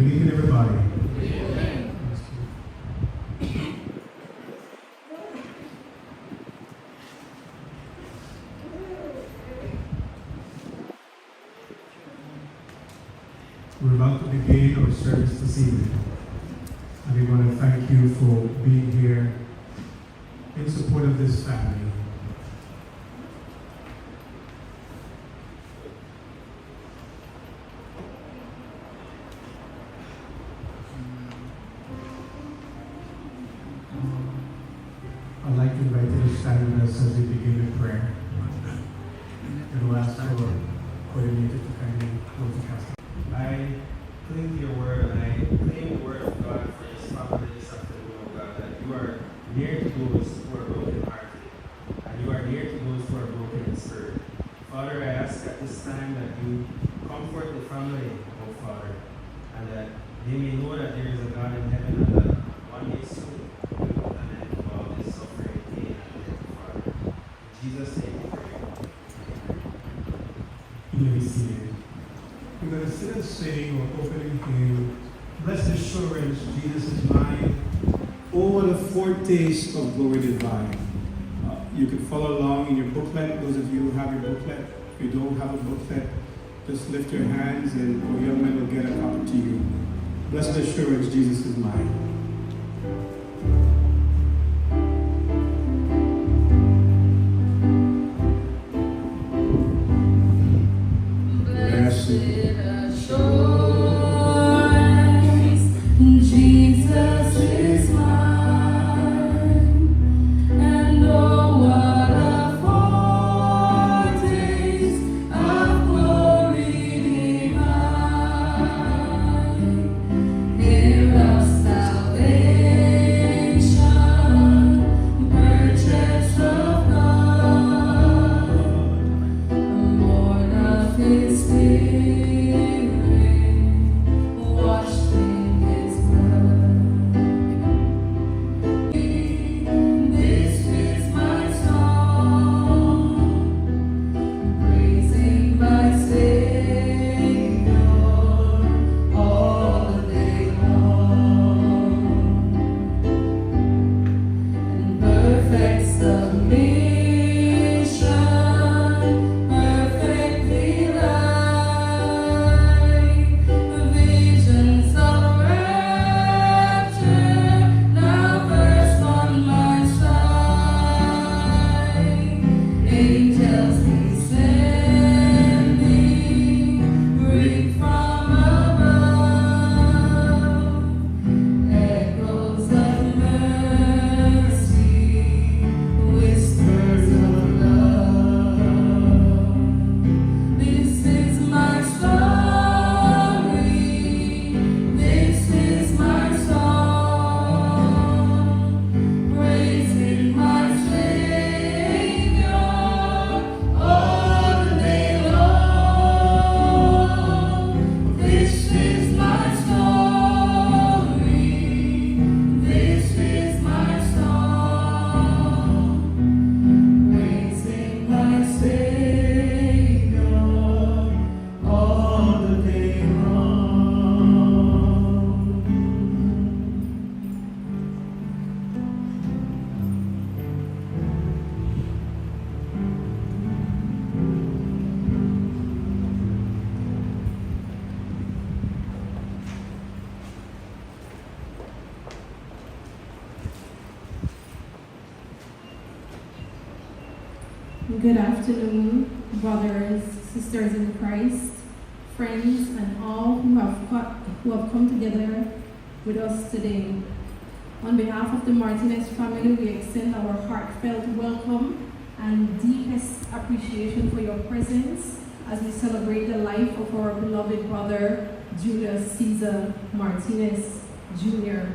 Good evening, everybody. We're about to begin our service this evening. And we want to thank you for being here in support of this family. I'd like to invite you to stand with us as we begin with prayer. And we'll ask our coordinator to kindly close the casket. I cling to your word and I claim the word of God for this family this afternoon, oh God, that you are near to those who are broken-hearted and you are near to those who are broken in spirit. Father, I ask at this time that you comfort the family, oh Father, and that they may know that there is a God in heaven and that one day soon you will put an end to all this suffering, pain, and death, Father. In Jesus' name we pray. You may be seated. We're going to sit and sing or opening hymn, Blessed Assurance, Jesus is mine. Oh, what a foretaste of glory divine. You can follow along in your booklet, those of you who have your booklet. If you don't have a booklet, just lift your hands and our young men will get a copy to you. Blessed Assurance, Jesus is mine. Good afternoon, brothers, sisters in Christ, friends, and all who have come together with us today. On behalf of the Martinez family, we extend our heartfelt welcome and deepest appreciation for your presence as we celebrate the life of our beloved brother, Julius Caesar Martinez Jr.,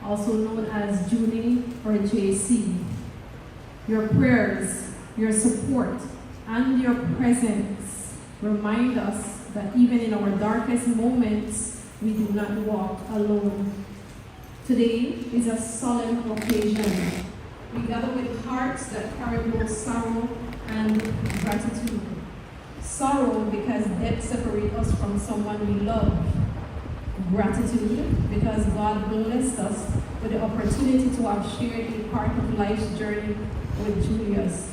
also known as Junie or JC. Your prayers, your support, and your presence remind us that even in our darkest moments, we do not walk alone. Today is a solemn occasion. We gather with hearts that carry both sorrow and gratitude. Sorrow because death separates us from someone we love, Gratitude because God blessed us with the opportunity to have shared a part of life's journey with Julius.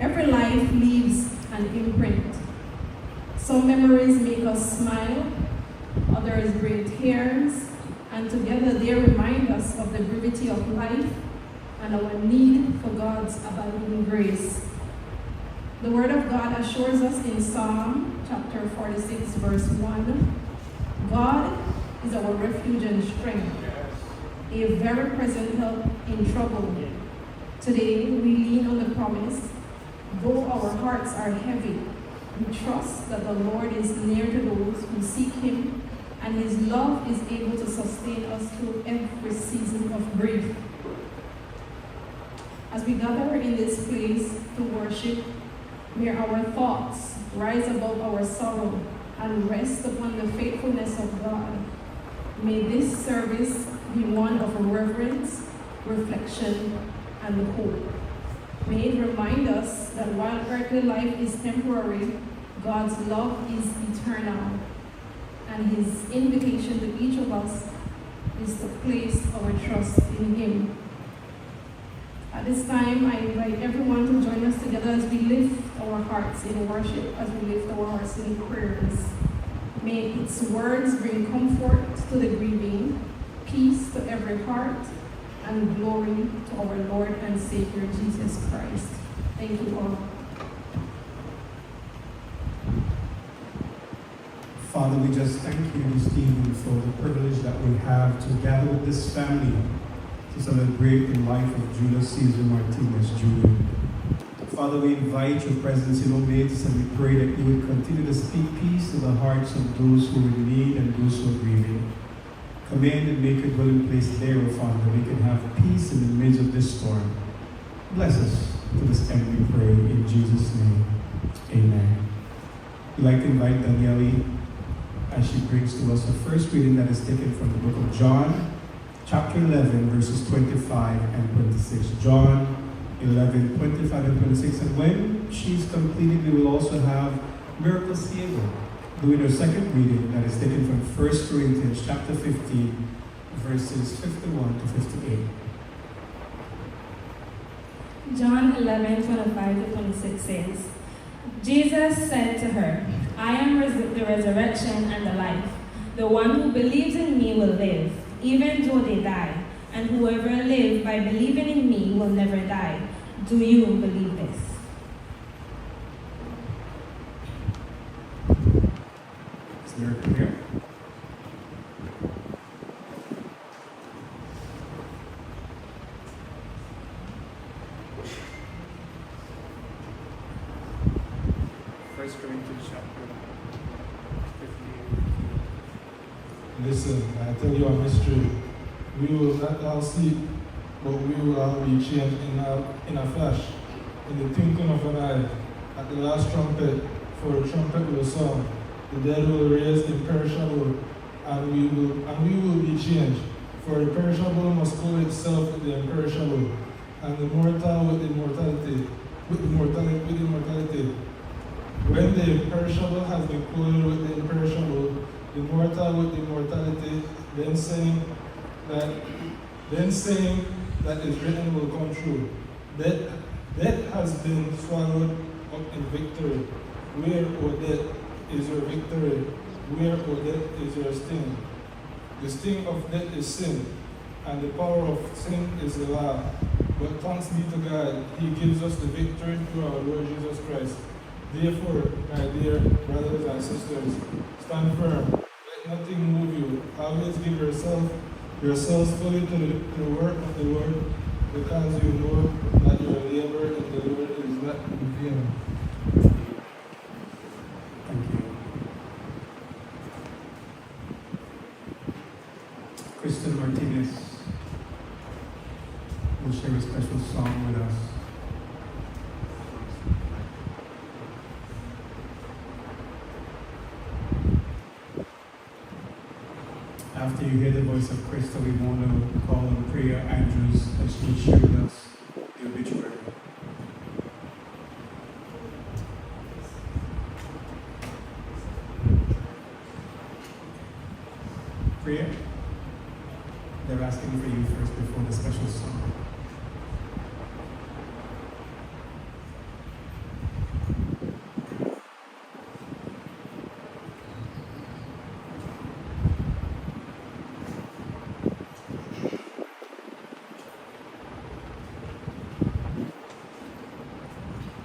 Every life leaves an imprint. Some memories make us smile, others bring tears, and together they remind us of the brevity of life and our need for God's abiding grace. The Word of God assures us in Psalm chapter 46, verse 1, God is our refuge and strength, a very present help in trouble. Today we lean on the promise, though our hearts are heavy, we trust that the Lord is near to those who seek Him, and His love is able to sustain us through every season of grief. As we gather in this place to worship, may our thoughts rise above our sorrow and rest upon the faithfulness of God. May this service be one of reverence, reflection, and hope. May it remind us that while earthly life is temporary, God's love is eternal, and His invitation to each of us is to place our trust in Him. At this time, I invite everyone to join us together as we lift our hearts in worship, as we lift our hearts in prayers. May its words bring comfort to the grieving, peace to every heart, and glory to our Lord and Savior Jesus Christ. Thank you all. Father, we just thank you this evening for the privilege that we have to gather with this family to celebrate the life of Julius Caesar Martinez Jr. Father, we invite your presence in our midst, and we pray that you would continue to speak peace to the hearts of those who are in need and those who are grieving. Come in and make a dwelling place there, O Father, that we can have peace in the midst of this storm. Bless us to this end, we pray, in Jesus' name. Amen. We'd like to invite Daniele as she brings to us a first reading that is taken from the book of John, chapter 11, verses 25 and 26. John 11, 25 and 26. And when she's completed, we will also have Miracle Ciego doing her second reading that is taken from 1 Corinthians chapter 15, verses 51 to 58. John 11, 25 to 26 says, Jesus said to her, I am the resurrection and the life. The one who believes in me will live, even though they die, and whoever lives by believing in me will never die. Do you believe this? Is Miracle here? First Corinthians chapter 15. Listen, I tell you a mystery. We will not all sleep, but we will all be changed in a flash, in the twinkling of an eye, at the last trumpet, for the trumpet will sound. The dead will raise imperishable, and we will be changed. For the perishable must clothe itself with the imperishable, and the mortal with immortality. When the imperishable has been clothed with the imperishable, the mortal with immortality, then saying that is written will come true. Death has been swallowed up in victory. Where, O death, is your victory? Where, O death, is your sting? The sting of death is sin, and the power of sin is the law. But thanks be to God, He gives us the victory through our Lord Jesus Christ. Therefore, my dear brothers and sisters, stand firm. Let nothing move you. Always give yourselves fully to the work of the Lord, because you know that your labor in the Lord is not in vain. Thank you. Kristen Martinez will share a special song with us. After you hear the voice of Krista, we want to call on Priya Andrews as she shares with us the obituary. prayer. They're asking for you first before the special song.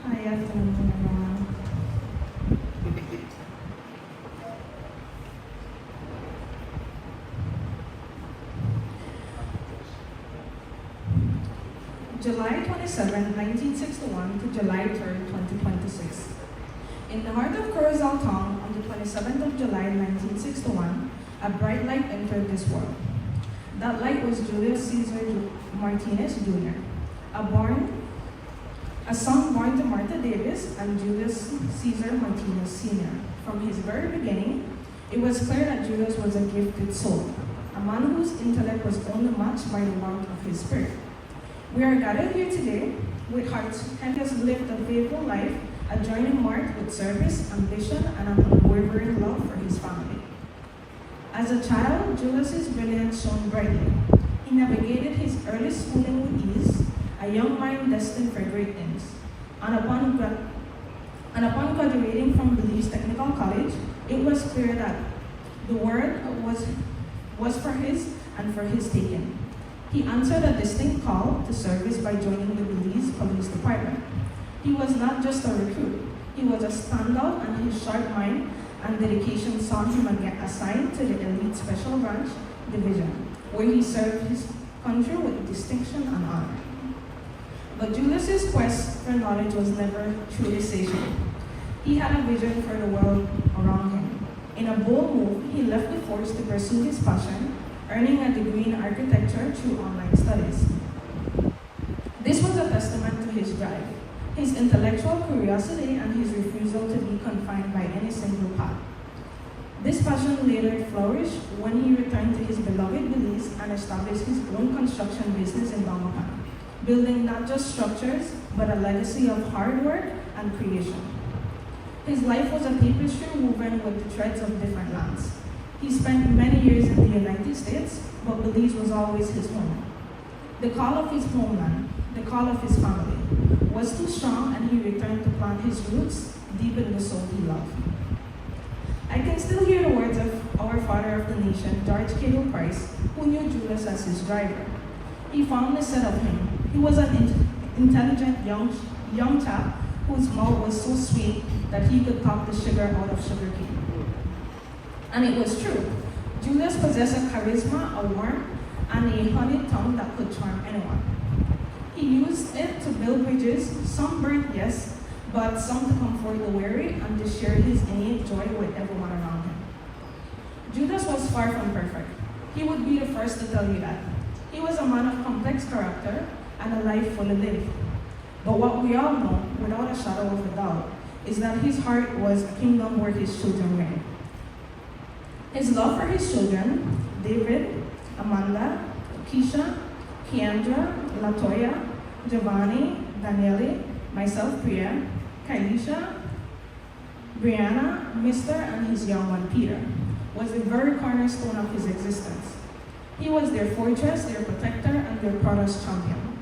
Hi, afternoon, everyone. July 27, 1961 to July 3, 2026. In the heart of Corozal Town, on the 27th of July, 1961, a bright light entered this world. That light was Julius Caesar Martinez Jr., a son born to Martha Davis and Julius Caesar Martinez Sr. From his very beginning, it was clear that Julius was a gifted soul, a man whose intellect was only matched by the warmth of his spirit. We are gathered here today with hearts and has lived a faithful life, a journey marked with service, ambition, and an unwavering love for his family. As a child, Julius's brilliance shone brightly. He navigated his early schooling with ease, a young mind destined for great things. And upon graduating from Belize Technical College, it was clear that the word was for his and for his taking. He answered a distinct call to service by joining the Belize Police Department. He was not just a recruit, he was a standout, and his sharp mind and dedication saw him assigned to the elite Special Branch Division, where he served his country with distinction and honor. But Julius's quest for knowledge was never truly satiated. He had a vision for the world around him. In a bold move, he left the force to pursue his passion, earning a degree in architecture through online studies. This was a testament to his drive, his intellectual curiosity, and his refusal to be confined by any single path. This passion later flourished when he returned to his beloved Belize and established his own construction business in Dominicana, building not just structures, but a legacy of hard work and creation. His life was a tapestry woven with the threads of different lands. He spent many years in the United States, but Belize was always his home. The call of his homeland, the call of his family, was too strong, and he returned to plant his roots deep in the soul he loved. I can still hear the words of our father of the nation, George Cato Price, who knew Julius as his driver. He fondly said of him, he was an intelligent young chap whose mouth was so sweet that he could talk the sugar out of sugarcane. And it was true. Julius possessed a charisma, a warmth, and a honeyed tongue that could charm anyone. He used it to build bridges, some burnt, yes, but some to comfort the weary and to share his innate joy with everyone around him. Julius was far from perfect. He would be the first to tell you that. He was a man of complex character and a life fully lived. But what we all know, without a shadow of a doubt, is that his heart was a kingdom where his children reigned. His love for his children, David, Amanda, Keisha, Keandra, Latoya, Giovanni, Daniele, myself, Priya, Kailisha, Brianna, Mr., and his young one, Peter, was the very cornerstone of his existence. He was their fortress, their protector, and their proudest champion.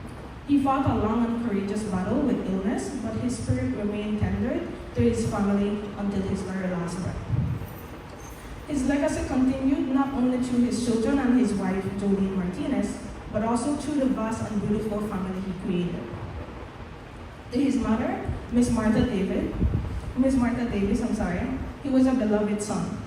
He fought a long and courageous battle with illness, but his spirit remained tender to his family until his very last breath. His legacy continued not only through his children and his wife, Jolene Martinez, but also through the vast and beautiful family he created. To his mother, Miss Martha Davis, he was a beloved son.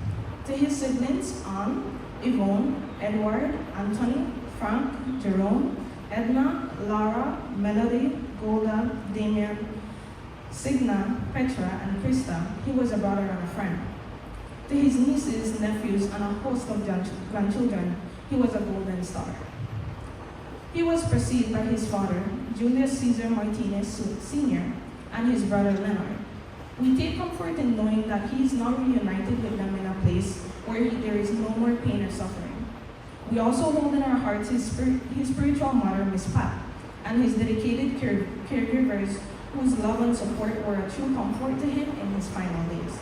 To his siblings, Anne, Yvonne, Edward, Anthony, Frank, Jerome, Edna, Laura, Melody, Golda, Damien, Signa, Petra, and Krista, he was a brother and a friend. To his nieces, nephews, and a host of grandchildren, he was a golden star. He was perceived by his father, Julius Caesar Martinez Sr., and his brother Leonard. We take comfort in knowing that he is now reunited with them in a place where there is no more pain or suffering. We also hold in our hearts his spiritual mother, Miss Pat, and his dedicated caregivers whose love and support were a true comfort to him in his final days.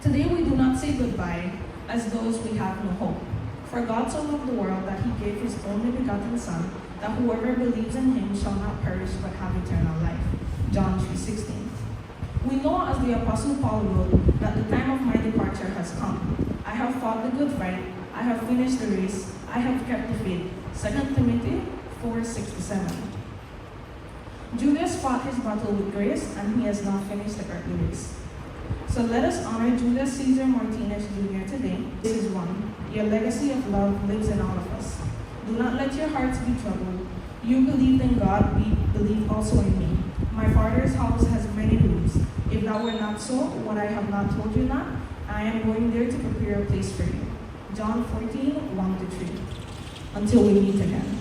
Today we do not say goodbye as those we have no hope. For God so loved the world that he gave his only begotten Son, that whoever believes in him shall not perish but have eternal life. John 3:16. We know, as the Apostle Paul wrote, that the time of my departure has come. I have fought the good fight, I have finished the race, I have kept the faith. 2 Timothy 4:6-7. Judas fought his battle with grace, and he has not finished the earthly race. So let us honor Judas Caesar Martinez Jr. today. This is one. Your legacy of love lives in all of us. Do not let your hearts be troubled. You believed in God, believe also in me. My Father's house has many rooms. If that were not so, what I have not told you not, I am going there to prepare a place for you. John 14:1-3. Until we meet again.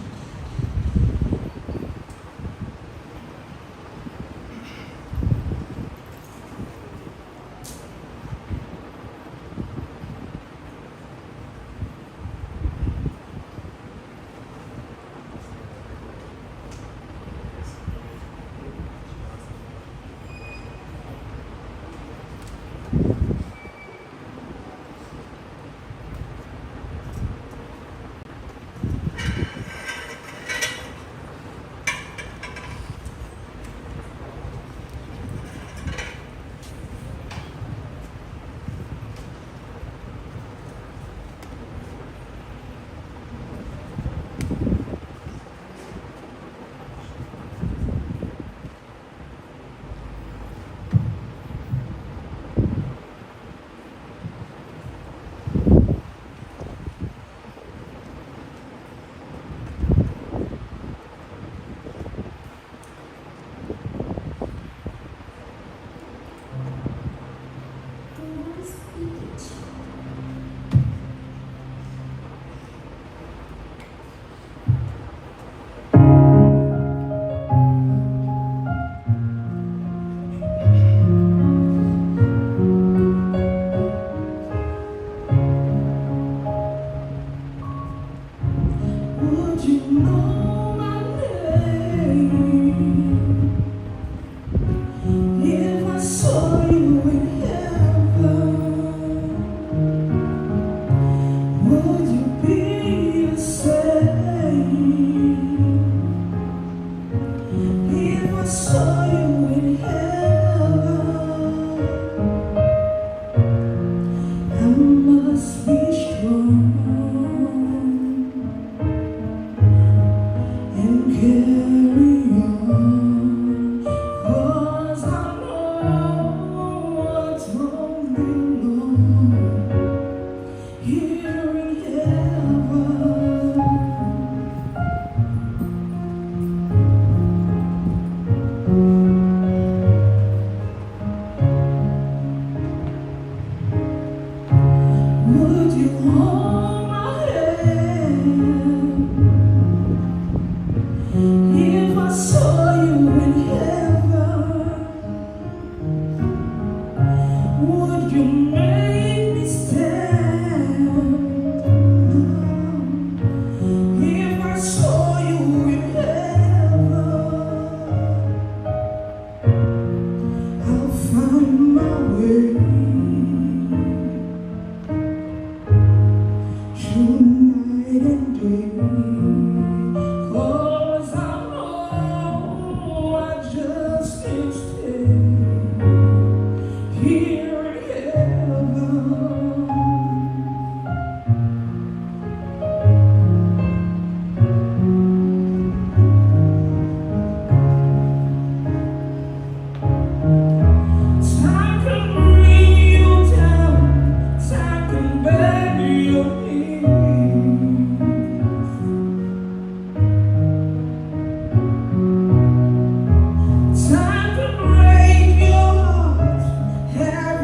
Time to break your heart.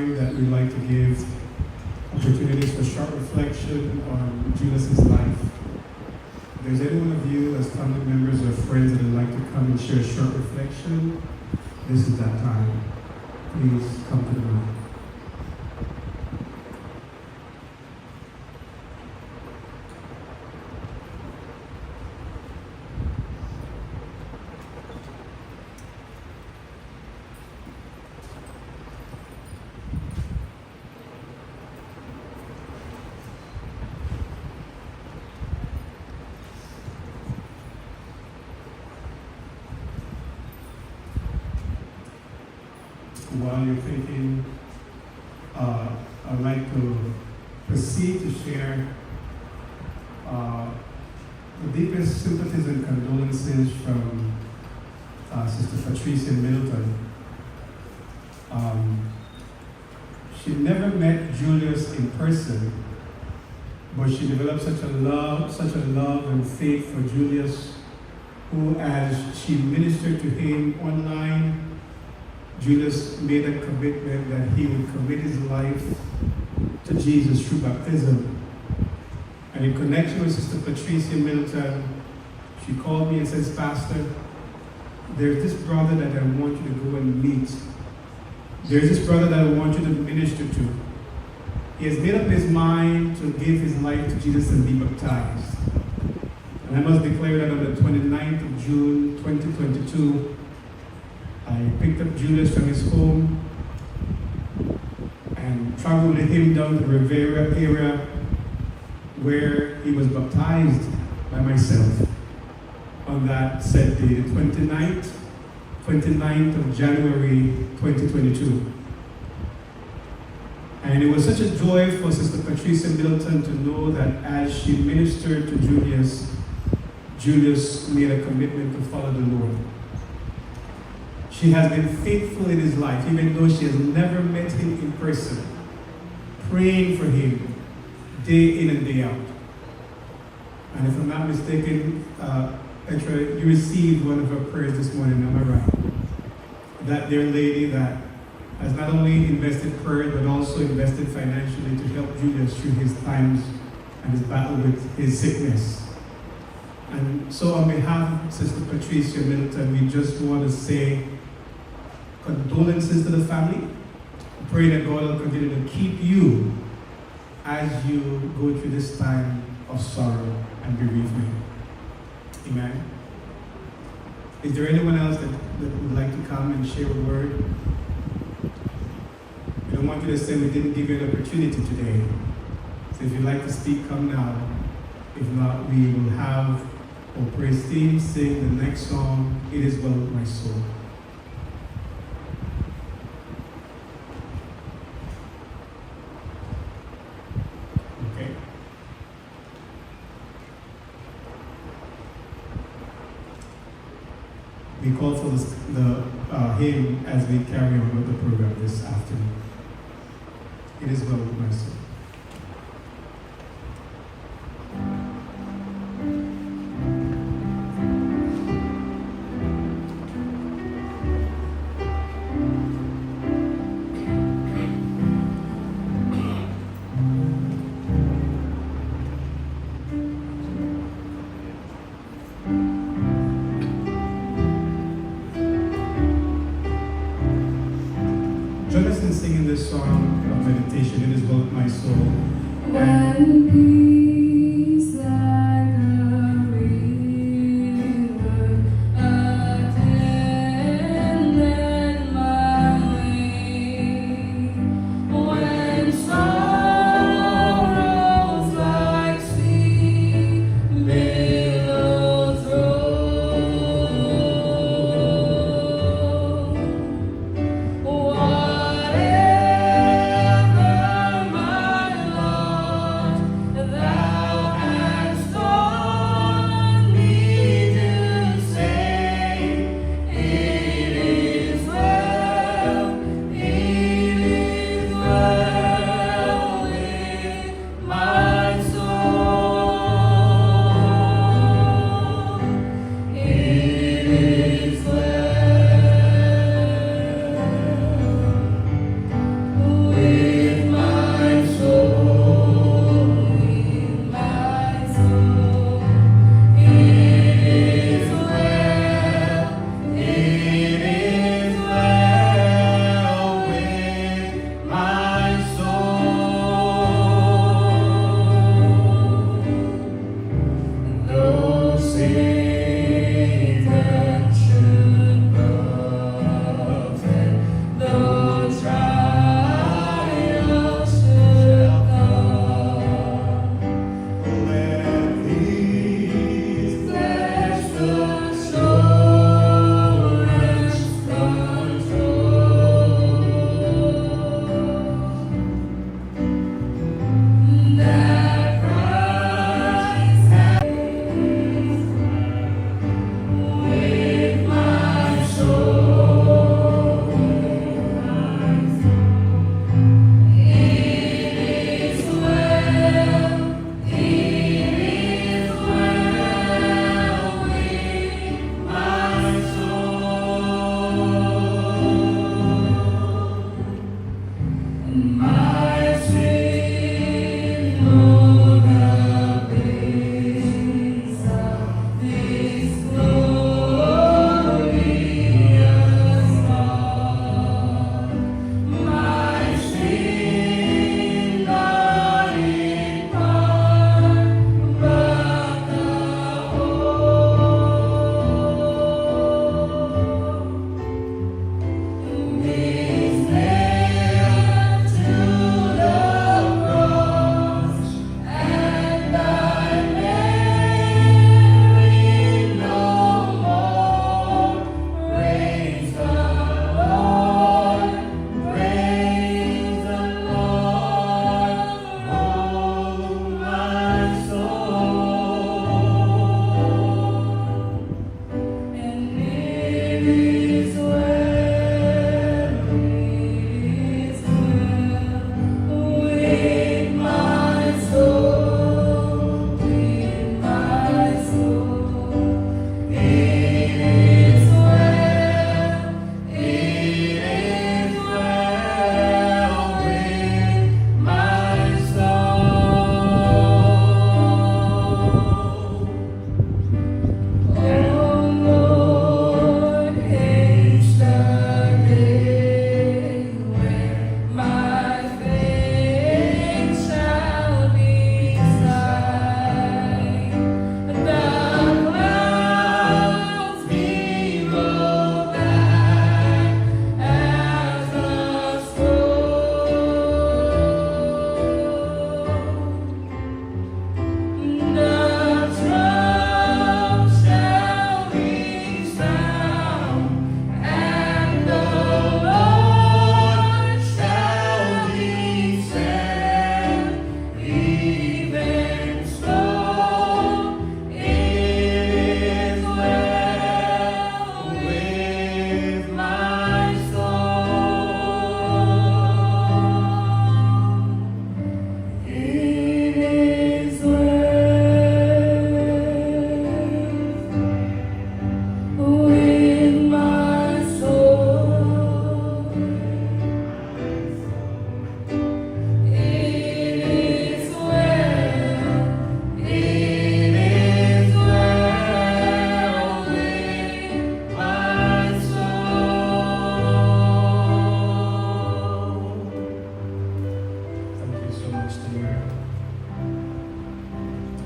time that we like to give opportunities for short reflection on Julius's life. If there's any one of you as family members or friends that would like to come and share a short reflection, this is that time. Please come to the mic. While you're thinking, I'd like to proceed to share the deepest sympathies and condolences from Sister Patricia Middleton. She never met Julius in person, but she developed such a love and faith for Julius, who, as she ministered to him online, Julius made a commitment that he would commit his life to Jesus through baptism. And in connection with Sister Patricia Middleton, she called me and says, Pastor, there's this brother that I want you to go and meet. There's this brother that I want you to minister to. He has made up his mind to give his life to Jesus and be baptized. And I must declare that on the 29th of June, 2022, I picked up Julius from his home and traveled with him down to the Rivera area where he was baptized by myself on that said day, the 29th of January 2022. And it was such a joy for Sister Patricia Middleton to know that as she ministered to Julius made a commitment to follow the Lord. She has been faithful in his life, even though she has never met him in person, praying for him day in and day out. And if I'm not mistaken, Petra, you received one of her prayers this morning, am I right? That dear lady that has not only invested prayer, but also invested financially to help Julius through his times and his battle with his sickness. And so on behalf of Sister Patricia Middleton, we just want to say condolences to the family. Pray that God will continue to keep you as you go through this time of sorrow and bereavement. Amen. Is there anyone else that would like to come and share a word? We don't want you to say we didn't give you an opportunity today. So if you'd like to speak, come now. If not, we will have our praise team sing the next song, It Is Well With My Soul. Okay. We call for the hymn as we carry on with the program this afternoon. It is well with my soul. Join us in singing this song of meditation, It Is Well With My Soul. When peace like a river attended my way, when sorrows like sea billows roll, whatever my lot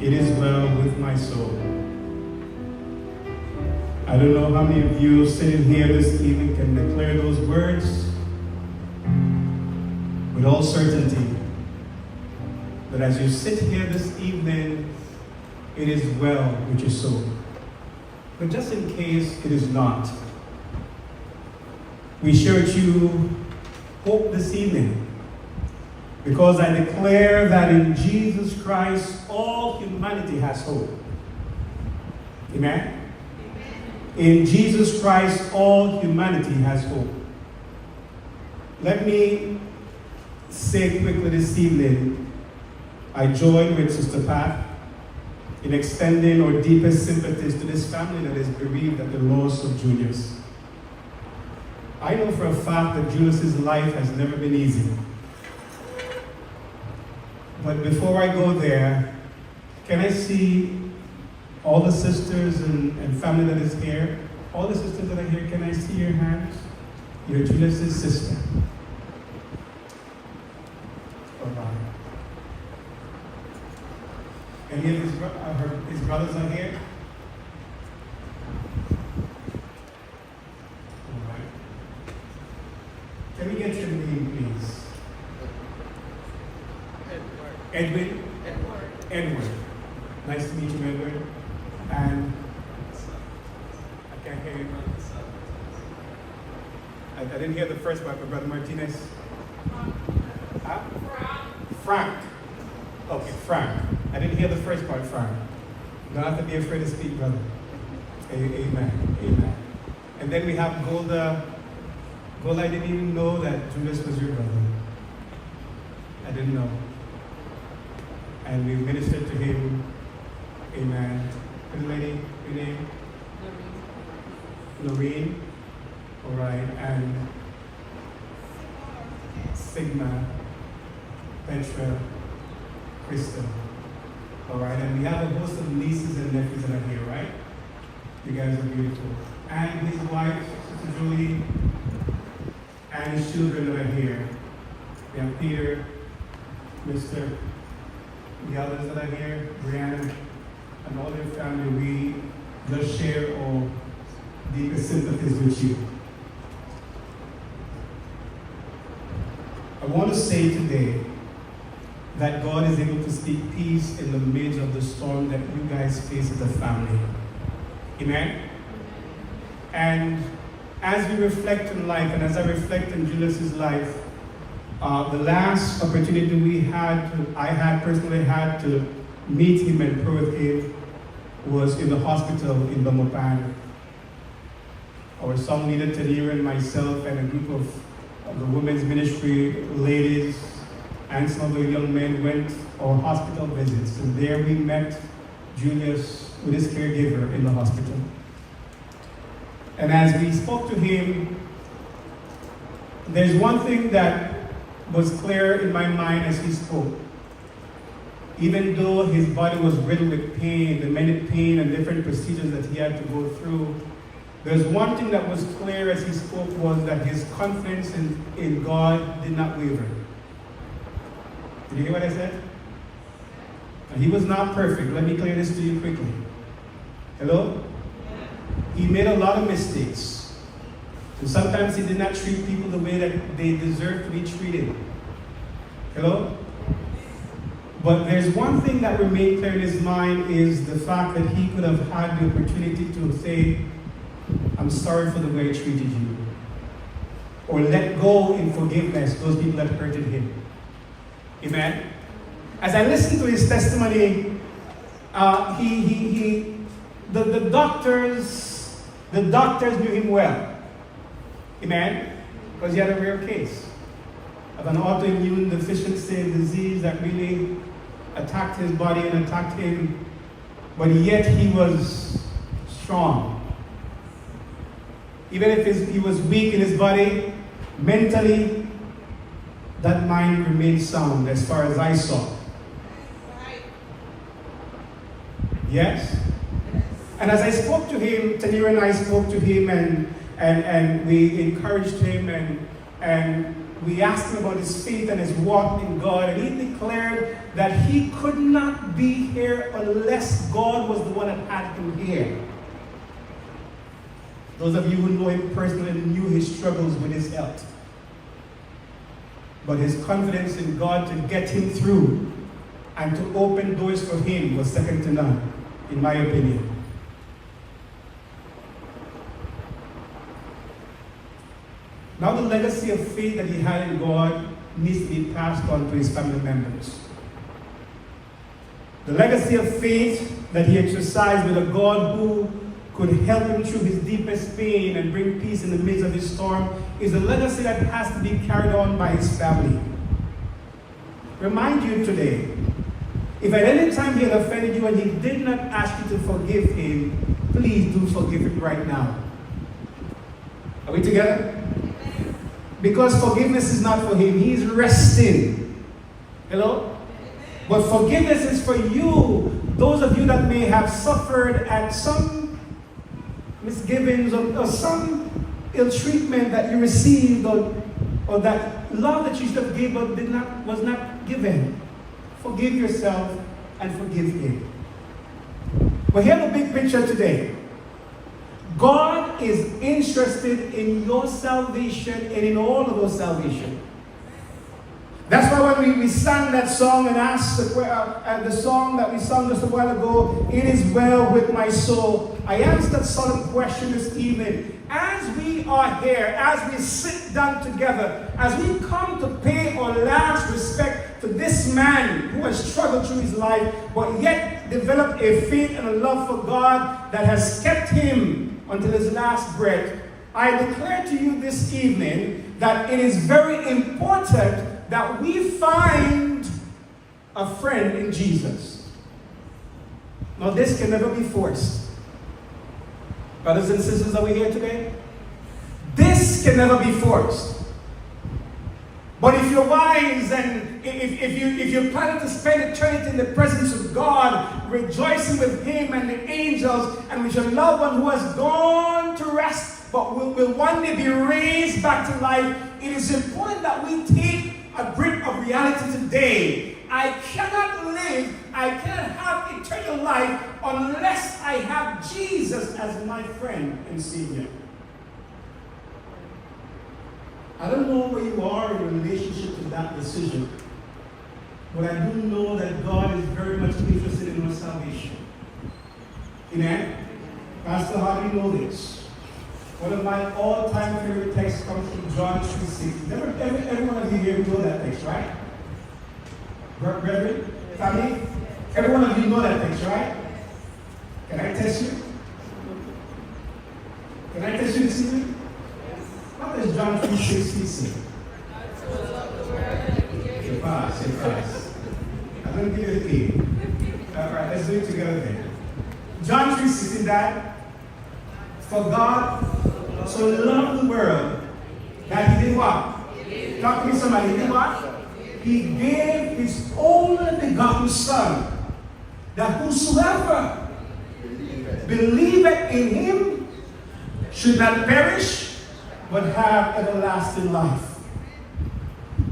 It is well with my soul. I don't know how many of you sitting here this evening can declare those words with all certainty. But as you sit here this evening, it is well with your soul. But just in case it is not, we share with you hope this evening, because I declare that in Jesus Christ all humanity has hope. Amen? In Jesus Christ all humanity has hope. Let me say quickly this evening, I join with Sister Pat in extending our deepest sympathies to this family that is bereaved at the loss of Julius. I know for a fact that Julius's life has never been easy. But before I go there, can I see all the sisters and family that is here? All the sisters that are here, can I see your hands? You're Julius's sister. All right. Any of his brothers are here? All right. Can we get your name, please? Edwin? Edward. Nice to meet you, Edward. And I can't hear you. I didn't hear the first part, but Brother Martinez. Huh? Frank. Okay, Frank. I didn't hear the first part, Frank. You don't have to be afraid to speak, brother. Amen. Amen. And then we have Golda. Golda, I didn't even know that Julius was your brother. I didn't know. And we ministered to him. Amen. Good lady, your name? Lorraine. All right. And Sigma, Petra, Krista. All right. And we have a host of nieces and nephews that are here, right? You guys are beautiful. And his wife, Sister Julie, and his children that are here. We have Peter, Mr. The others that are here, Brianna, and all their family. We just share our deepest sympathies with you. I want to say today that God is able to speak peace in the midst of the storm that you guys face as a family. Amen? And as we reflect on life, and as I reflect on Julius's life, the last opportunity I personally had to meet him and pray with him was in the hospital in Belmopan. Our song leader, Tanira, and myself, and a group of the women's ministry ladies and some of the young men went on hospital visits. And there we met Julius with his caregiver in the hospital. And as we spoke to him, there's one thing that was clear in my mind as he spoke. Even though his body was riddled with pain, the many pain and different procedures that he had to go through, there's one thing that was clear as he spoke was that his confidence in God did not waver. Did you hear what I said? And he was not perfect. Let me clear this to you quickly. Hello? He made a lot of mistakes. And sometimes he did not treat people the way that they deserve to be treated. Hello? But there's one thing that remained clear in his mind is the fact that he could have had the opportunity to say, I'm sorry for the way I treated you. Or let go in forgiveness those people that hurted him. Amen? As I listened to his testimony, the doctors knew him well. Amen? Because he had a rare case of an autoimmune deficiency disease that really attacked his body and attacked him, but yet he was strong. Even if he was weak in his body, mentally, that mind remained sound as far as I saw. Yes? And as I spoke to him, Tanira and I spoke to him and we encouraged him and we asked him about his faith and his walk in God, and he declared that he could not be here unless God was the one that had him here. Those of you who know him personally knew his struggles with his health. But his confidence in God to get him through and to open doors for him was second to none, in my opinion. Now the legacy of faith that he had in God needs to be passed on to his family members. The legacy of faith that he exercised with a God who could help him through his deepest pain and bring peace in the midst of his storm is a legacy that has to be carried on by his family. Remind you today, if at any time he had offended you and he did not ask you to forgive him, please do forgive him right now. Are we together? Because forgiveness is not for him. He is resting. Hello? But forgiveness is for you, those of you that may have suffered at some misgivings or some ill treatment that you received or that love that you should have given but was not given. Forgive yourself and forgive him. But here's the big picture today. God is interested in your salvation and in all of our salvation. That's why when we sang that song and asked the song that we sung just a while ago, "It is well with my soul," I asked that solemn question this evening. As we are here, as we sit down together, as we come to pay our last respect to this man who has struggled through his life, but yet developed a faith and a love for God that has kept him until his last breath, I declare to you this evening that it is very important that we find a friend in Jesus. Now, this can never be forced. Brothers and sisters, are we here today? This can never be forced. But if you're wise and if you're planning to spend eternity in the presence of God, rejoicing with him and the angels and with your loved one who has gone to rest but will one day be raised back to life, it is important that we take a grip of reality today. I cannot live, I cannot have eternal life unless I have Jesus as my friend and Savior. I don't know where you are in relationship to that decision, but I do know that God is very much interested in our salvation. Amen? Pastor, how do you know this? One of my all-time favorite texts comes from John 3:6. Every one of you here know that text, right? Brethren, family, every one of you know that text, right? Can I test you? Can I test you this evening? What does John 3:16 say? Say fast. I'm going to give you the key. All right, let's do it together then. John 3:16, that for God so loved the world that he did what? Talk to me, somebody. He did what? He gave his only begotten Son, that whosoever believeth in him should not perish, but have everlasting life.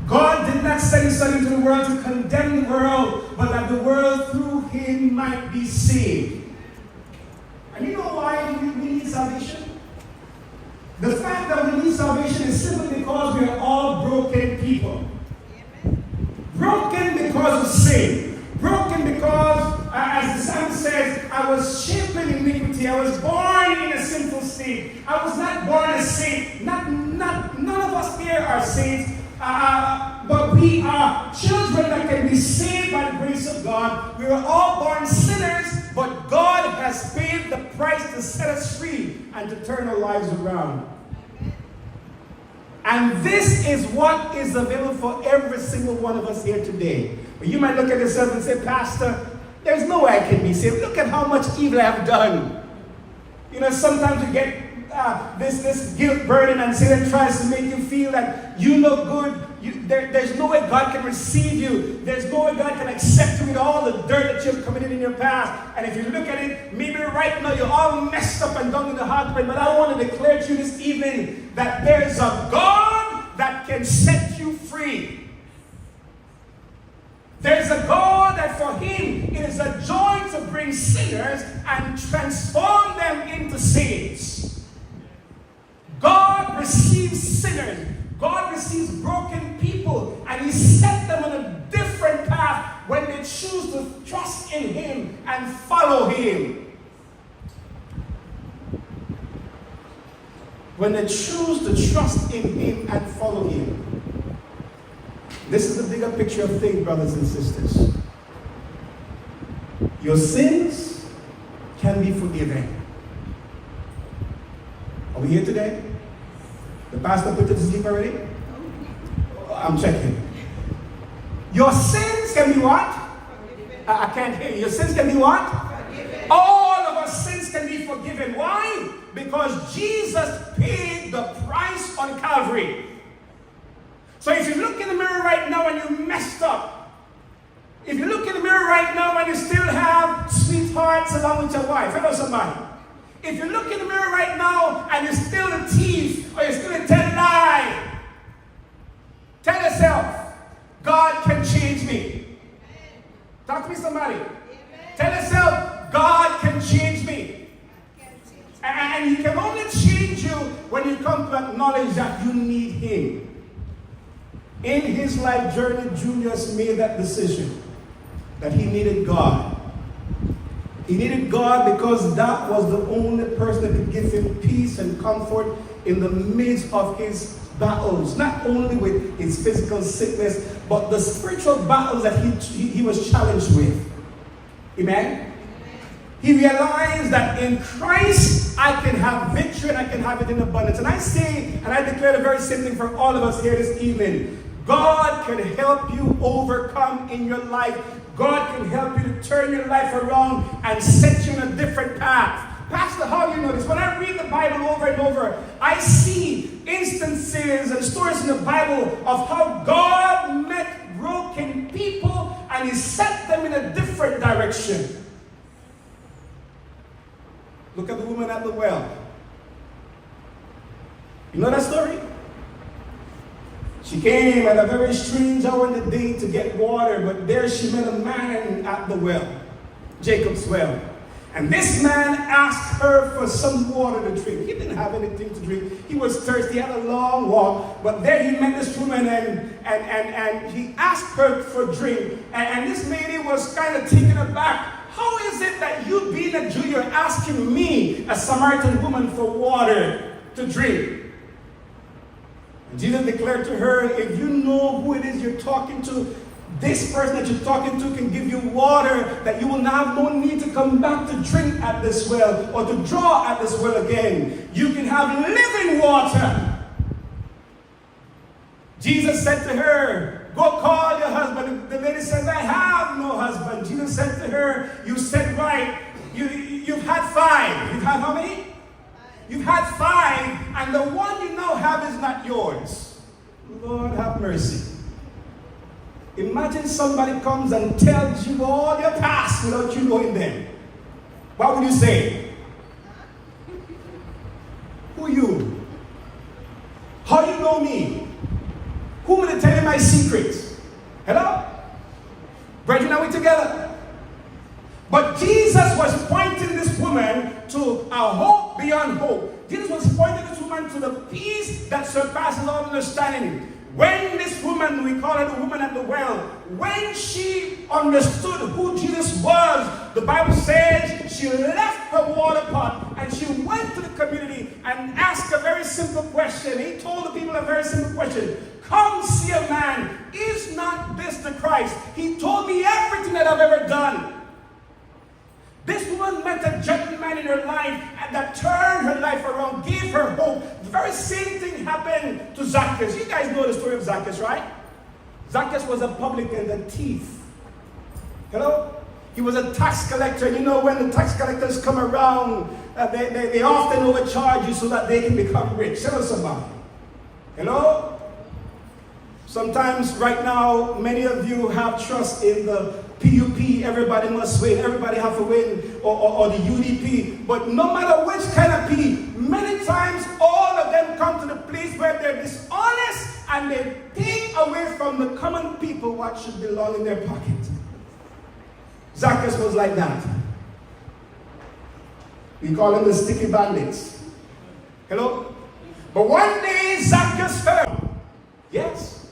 God did not send his Son into the world to condemn the world, but that the world through him might be saved. And you know why we need salvation? The fact that we need salvation is simply because we are all broken people. Broken because of sin. Broken because, as the psalm says, I was shaped in iniquity. I was born in a sinful state. I was not born a saint. None of us here are saints. But we are children that can be saved by the grace of God. We are all born sinners, but God has paid the price to set us free and to turn our lives around. And this is what is available for every single one of us here today. But you might look at yourself and say, Pastor, there's no way I can be saved. Look at how much evil I have done. You know, sometimes you get this guilt burden, and Satan tries to make you feel that you look good. There's no way God can receive you. There's no way God can accept you with all the dirt that you've committed in your past. And if you look at it, maybe right now you're all messed up and down in the heartbreak. But I want to declare to you this evening that there's a God that can can set you free. There's a God that for him it is a joy to bring sinners and transform them into saints. God receives sinners. God receives broken people, and he set them on a different path when they choose to trust in him and follow him. When they choose to trust in him and follow him. This is the bigger picture of things, brothers and sisters. Your sins can be forgiven. Are we here today? The pastor put you to sleep already? I'm checking. Your sins can be what? I can't hear you. Your sins can be what? Forgiven. All of our sins can be forgiven. Why? Because Jesus paid the price on Calvary. So if you look in the mirror right now and you messed up, if you look in the mirror right now and you still have sweethearts along with your wife, hello somebody. If you look in the mirror right now and you're still a thief or you're still a tell lie, tell yourself, God can change me. Talk to me, somebody. Tell yourself, God can change me. And he can only change you when you come to acknowledge that you need him. In his life journey, Julius made that decision that he needed God. He needed God because that was the only person that could give him peace and comfort in the midst of his battles. Not only with his physical sickness, but the spiritual battles that he was challenged with. Amen? He realized that in Christ, I can have victory and I can have it in abundance. And I say, and I declare the very same thing for all of us here this evening. God can help you overcome in your life. God can help you to turn your life around and set you on a different path. Pastor, how do you know this? When I read the Bible over and over, I see instances and stories in the Bible of how God met broken people and he set them in a different direction. Look at the woman at the well. You know that story? She came at a very strange hour in the day to get water, but there she met a man at the well, Jacob's well. And this man asked her for some water to drink. He didn't have anything to drink. He was thirsty, he had a long walk, but there he met this woman and he asked her for drink. And this lady was kind of taken aback. How is it that you being a Jew, you're asking me, a Samaritan woman, for water to drink? Jesus declared to her, if you know who it is you're talking to, this person that you're talking to can give you water that you will have no need to come back to drink at this well or to draw at this well again. You can have living water. Jesus said to her, go call your husband. The lady says, I have no husband. Jesus said to her, you said right. You've had 5. You've had how many? You've had 5, and the one you now have is not yours. Lord have mercy. Imagine somebody comes and tells you all your past without you knowing them. What would you say? Who are you? How do you know me? Who will tell you my secrets? Hello? Brethren, are we together? But Jesus was pointing this woman to a hope beyond hope. Jesus was pointing this woman to the peace that surpasses all understanding. When this woman, we call her the woman at the well, when she understood who Jesus was, the Bible says she left her water pot and she went to the community and asked a very simple question. He told the people a very simple question. Come see a man. Is not this the Christ? He told me everything that I've ever done. This woman met a gentleman in her life and that turned her life around, gave her hope. The very same thing happened to Zacchaeus. You guys know the story of Zacchaeus, right? Zacchaeus was a publican, a thief. Hello? He was a tax collector. You know, when the tax collectors come around, they often overcharge you so that they can become rich. Tell us somebody. Hello? Sometimes right now, many of you have trust in the PUP, everybody must win, everybody have to win, or the UDP. But no matter which kind of P, many times all of them come to the place where they're dishonest and they take away from the common people what should belong in their pocket. Zacchaeus was like that. We call them the sticky bandits. Hello? But one day Zacchaeus fell. Yes.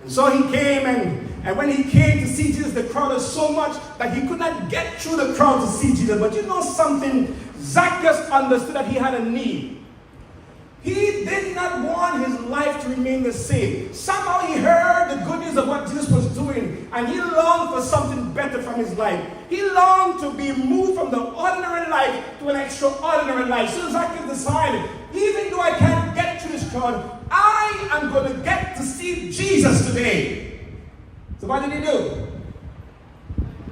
And so he came, and when he came to see Jesus, the crowd was so much that he could not get through the crowd to see Jesus. But you know something? Zacchaeus understood that he had a need. He did not want his life to remain the same. Somehow he heard the good news of what Jesus was doing, and he longed for something better from his life. He longed to be moved from the ordinary life to an extraordinary life. So Zacchaeus decided, even though I can't get through this crowd, I am going to get to see Jesus today. So what did he do?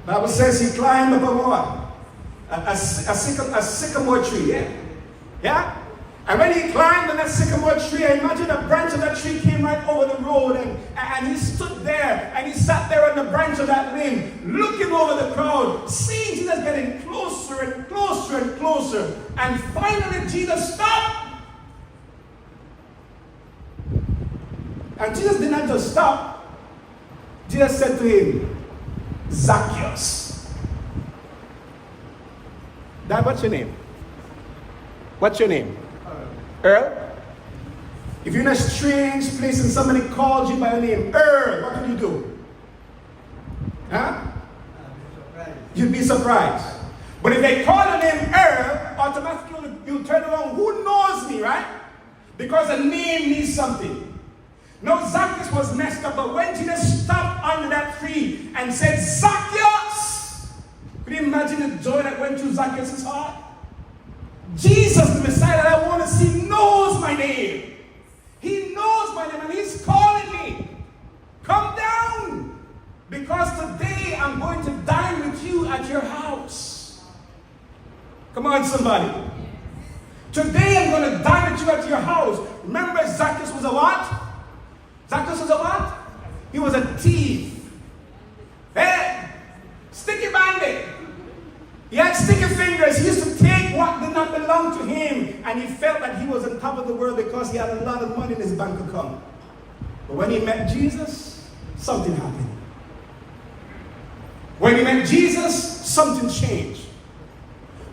The Bible says he climbed up a what? A sycamore tree, yeah? Yeah? And when he climbed on that sycamore tree, I imagine a branch of that tree came right over the road, and he stood there, and he sat there on the branch of that limb, looking over the crowd, seeing Jesus getting closer and closer and closer. And finally Jesus stopped. And Jesus did not just stop. Jesus said to him, Zacchaeus. Dad, what's your name? What's your name? Earl? If you're in a strange place and somebody called you by a name, Earl, what would you do? Huh? You'd be surprised. But if they call the name Earl, automatically you'll turn around. Who knows me, right? Because a name means something. No, Zacchaeus was messed up, but when Jesus stopped under that tree and said, Zacchaeus! Could you imagine the joy that went through Zacchaeus' heart? Jesus, the Messiah that I want to see, knows my name. He knows my name, and he's calling me. Come down, because today I'm going to dine with you at your house. Come on, somebody. Today I'm going to dine with you at your house. Remember, Zacchaeus was a what? Zacchaeus was a what? He was a thief. Hey, sticky bandit. He had sticky fingers. He used to take what did not belong to him, and he felt that he was on top of the world because he had a lot of money in his bank account. But when he met Jesus, something happened. When he met Jesus, something changed.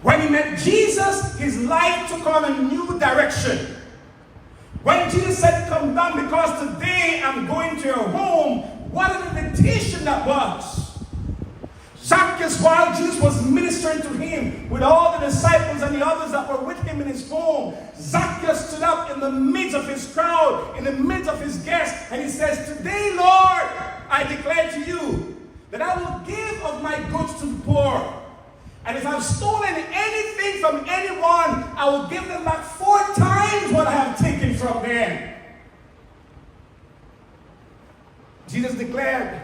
When he met Jesus, his life took on a new direction. When Jesus said, come down because today I'm going to your home, what an invitation that was. Zacchaeus, while Jesus was ministering to him with all the disciples and the others that were with him in his home, Zacchaeus stood up in the midst of his crowd, in the midst of his guests, and he says, today, Lord, I declare to you that I will give of my goods to the poor. And if I've stolen anything from anyone, I will give them back 4 times what I have taken from them. Jesus declared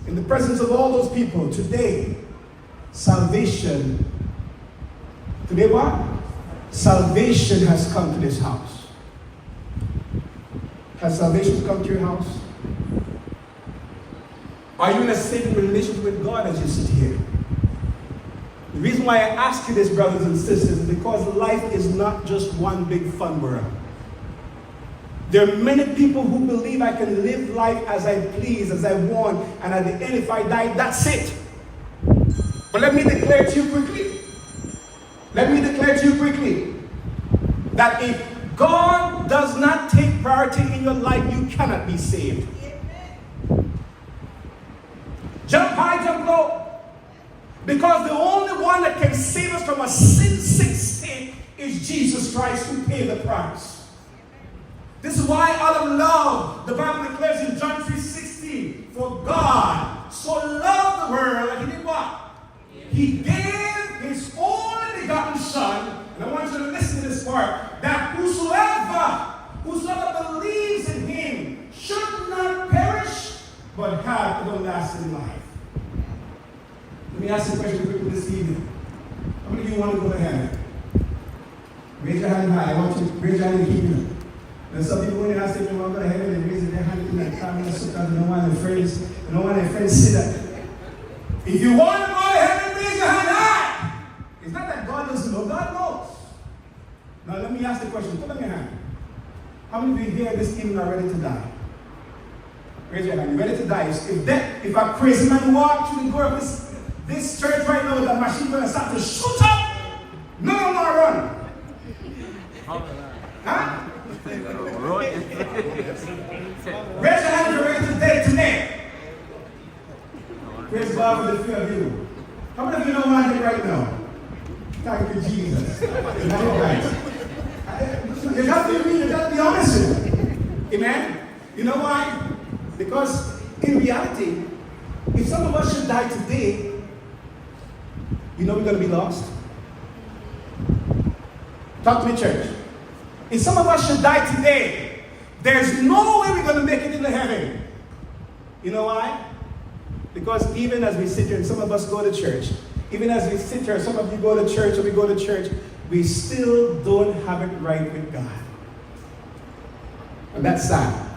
in the presence of all those people, today, salvation. Today what? Salvation has come to this house. Has salvation come to your house? Are you in a saving relationship with God as you sit here? The reason why I ask you this, brothers and sisters, is because life is not just one big fun world. There are many people who believe I can live life as I please, as I want, and at the end, if I die, that's it. But let me declare to you quickly, that if God does not take priority in your life, you cannot be saved. Jump high, jump low. Because the only one that can save us from a sin-sick state is Jesus Christ, who paid the price. This is why out of love, the Bible declares in John 3:16, for God so loved the world that he did what? He gave his only begotten Son, and I want you to listen to this part, that whosoever believes in him should not perish, but have everlasting life. Let me ask you a question quickly this evening. How many of you want to go to heaven? Raise your hand high. I want you to raise your hand and keep it up. There's some people when you ask them if you want to go to heaven, they raise their hand in that family because they don't want their friends see that. If you want to go to heaven, raise your hand high. It's not that God doesn't know. God knows. Now let me ask the question. Put on your hand. How many of you here this evening are ready to die? Raise your hand. You ready to die? If a crazy man walk through the door of this church right now with a machine gun and start to shoot up, no, run. Huh? Raise your hand if you're ready to die today. Praise God for the few of you. How many of you know what I'm doing right now? Thank you, Jesus. You have to be honest with me. Amen? You know why? Because in reality, if some of us should die today, you know we're going to be lost? Talk to me, church. If some of us should die today, there's no way we're going to make it into heaven. You know why? Because even as we sit here, and some of us go to church, even as we sit here, some of you go to church, or we go to church, we still don't have it right with God. And that's sad.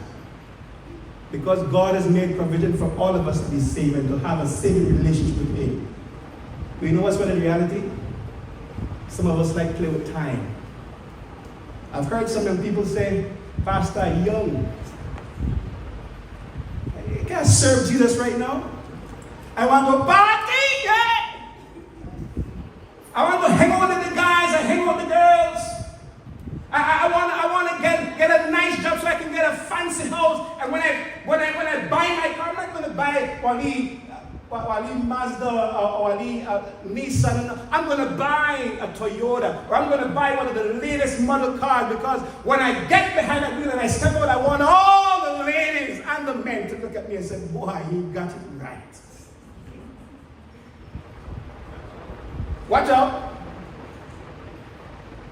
Because God has made provision for all of us to be saved and to have a saving relationship with Him. But you know what's in reality? Some of us like to play with time. I've heard some young people say, Pastor, young. You can't serve Jesus right now. I want to party, yeah. I want to hang out with the guys, I hang out with the girls. I want to get a nice job so I can get a fancy house. And when I buy my car, I'm not going to buy Wali Mazda or Wali Nissan. I'm going to buy a Toyota, or I'm going to buy one of the latest model cars, because when I get behind that wheel and I step out, I want all the ladies and the men to look at me and say, boy, he got it right. Watch out.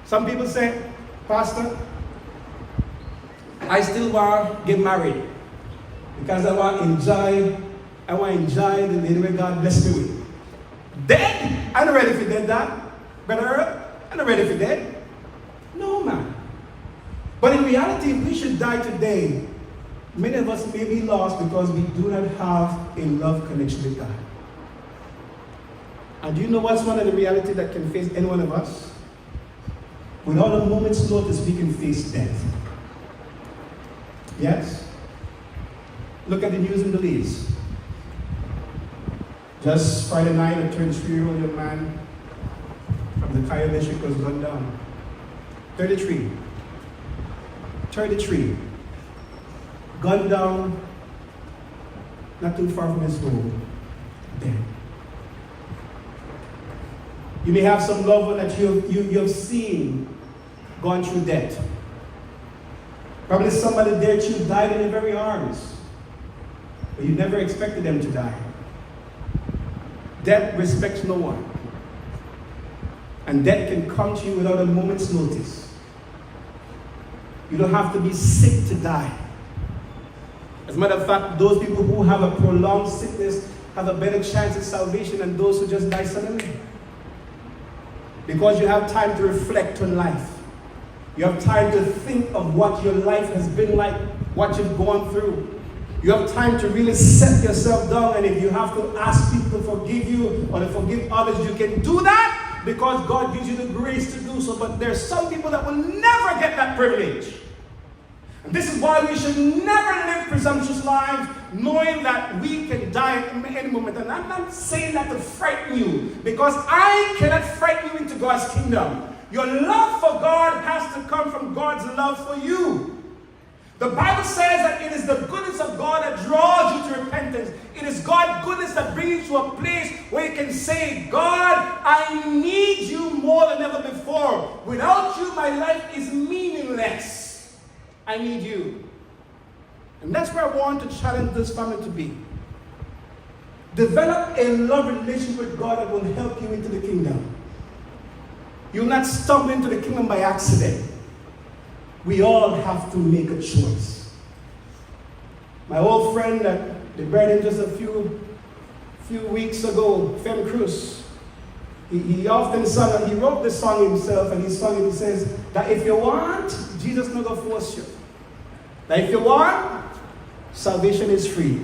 Some people say, Pastor, I still want to get married because I want to enjoy the lady where God bless me with. Dead? I'm not ready for dead, Dad. Brother Earl, I'm not ready for dead. No, man. But in reality, if we should die today, many of us may be lost because we do not have a love connection with God. And do you know what's one of the realities that can face any one of us? Without a moment's notice, we can face death. Yes? Look at the news in Belize. Just Friday night, a 33-year-old young man from the Kaya district was gunned down. 33. Gunned down, not too far from his home. Dead. You may have some loved one that you have seen gone through death. Probably somebody there that you died in your very arms, but you never expected them to die. Death respects no one. And death can come to you without a moment's notice. You don't have to be sick to die. As a matter of fact, those people who have a prolonged sickness have a better chance of salvation than those who just die suddenly. Because you have time to reflect on life. You have time to think of what your life has been like, what you've gone through. You have time to really set yourself down, and if you have to ask people to forgive you or to forgive others, you can do that because God gives you the grace to do so. But there's some people that will never get that privilege. And this is why we should never live presumptuous lives, knowing that we can die at any moment. And I'm not saying that to frighten you, because I cannot frighten you into God's kingdom. Your love for God has to come from God's love for you. The Bible says that it is the goodness of God that draws you to repentance. It is God's goodness that brings you to a place where you can say, God, I need you more than ever before. Without you, my life is meaningless. I need you. And that's where I want to challenge this family to be. Develop a love relationship with God that will help you into the kingdom. You'll not stumble into the kingdom by accident. We all have to make a choice. My old friend that they buried him just a few weeks ago, Fem Cruz, he often sung, and he wrote this song himself, and he sung it. He says that if you want, Jesus not gonna force you. That if you want, salvation is free.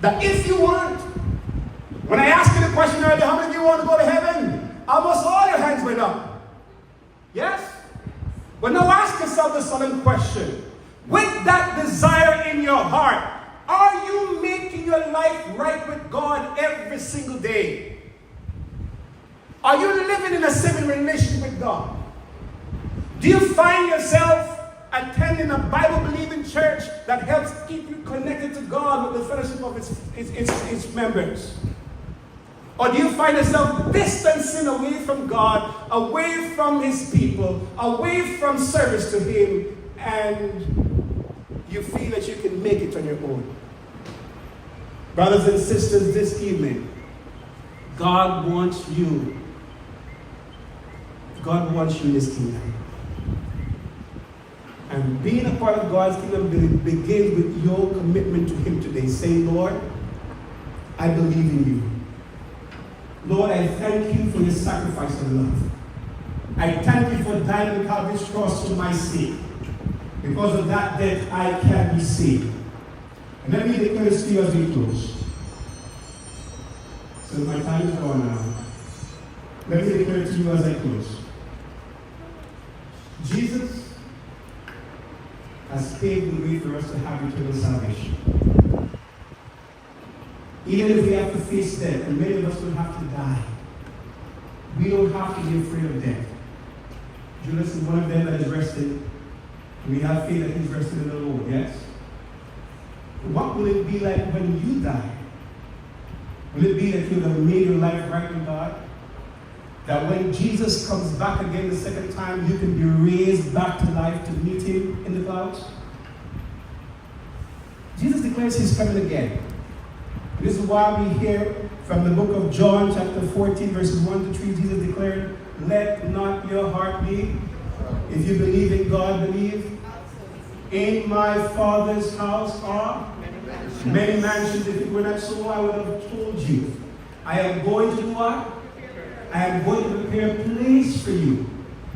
That if you want, when I asked you the question earlier, how many of you want to go to heaven? Almost all your hands went up. Yes? But now ask yourself the solemn question. your heart? Are you making your life right with God every single day? Are you living in a civil relationship with God? Do you find yourself attending a Bible-believing church that helps keep you connected to God with the fellowship of its members? Or do you find yourself distancing away from God, away from His people, away from service to Him, and you feel that you can make it on your own? Brothers and sisters, this evening, God wants you. God wants you in His kingdom. And being a part of God's kingdom begins with your commitment to Him today. Say, Lord, I believe in you. Lord, I thank you for your sacrifice of love. I thank you for dying on Calvary's cross for my sake. Because of that death, I can be saved. And let me declare this to you as we close. So my time is gone now. Let me declare it to you as I close. Jesus has paved the way for us to have eternal salvation. Even if we have to face death, and many of us will have to die, we don't have to be afraid of death. Judas is one of them that is rested. We have faith that he's rested in the Lord, yes? What will it be like when you die? Will it be that you have made your life right with God? That when Jesus comes back again the second time, you can be raised back to life to meet Him in the clouds? Jesus declares He's coming again. This is why we hear from the book of John, chapter 14, verses 1 to 3, Jesus declared, let not your heart be. If you believe in God, believe. In my Father's house are many mansions. If it were not so, I would have told you. I am going to do what? I am going to prepare a place for you.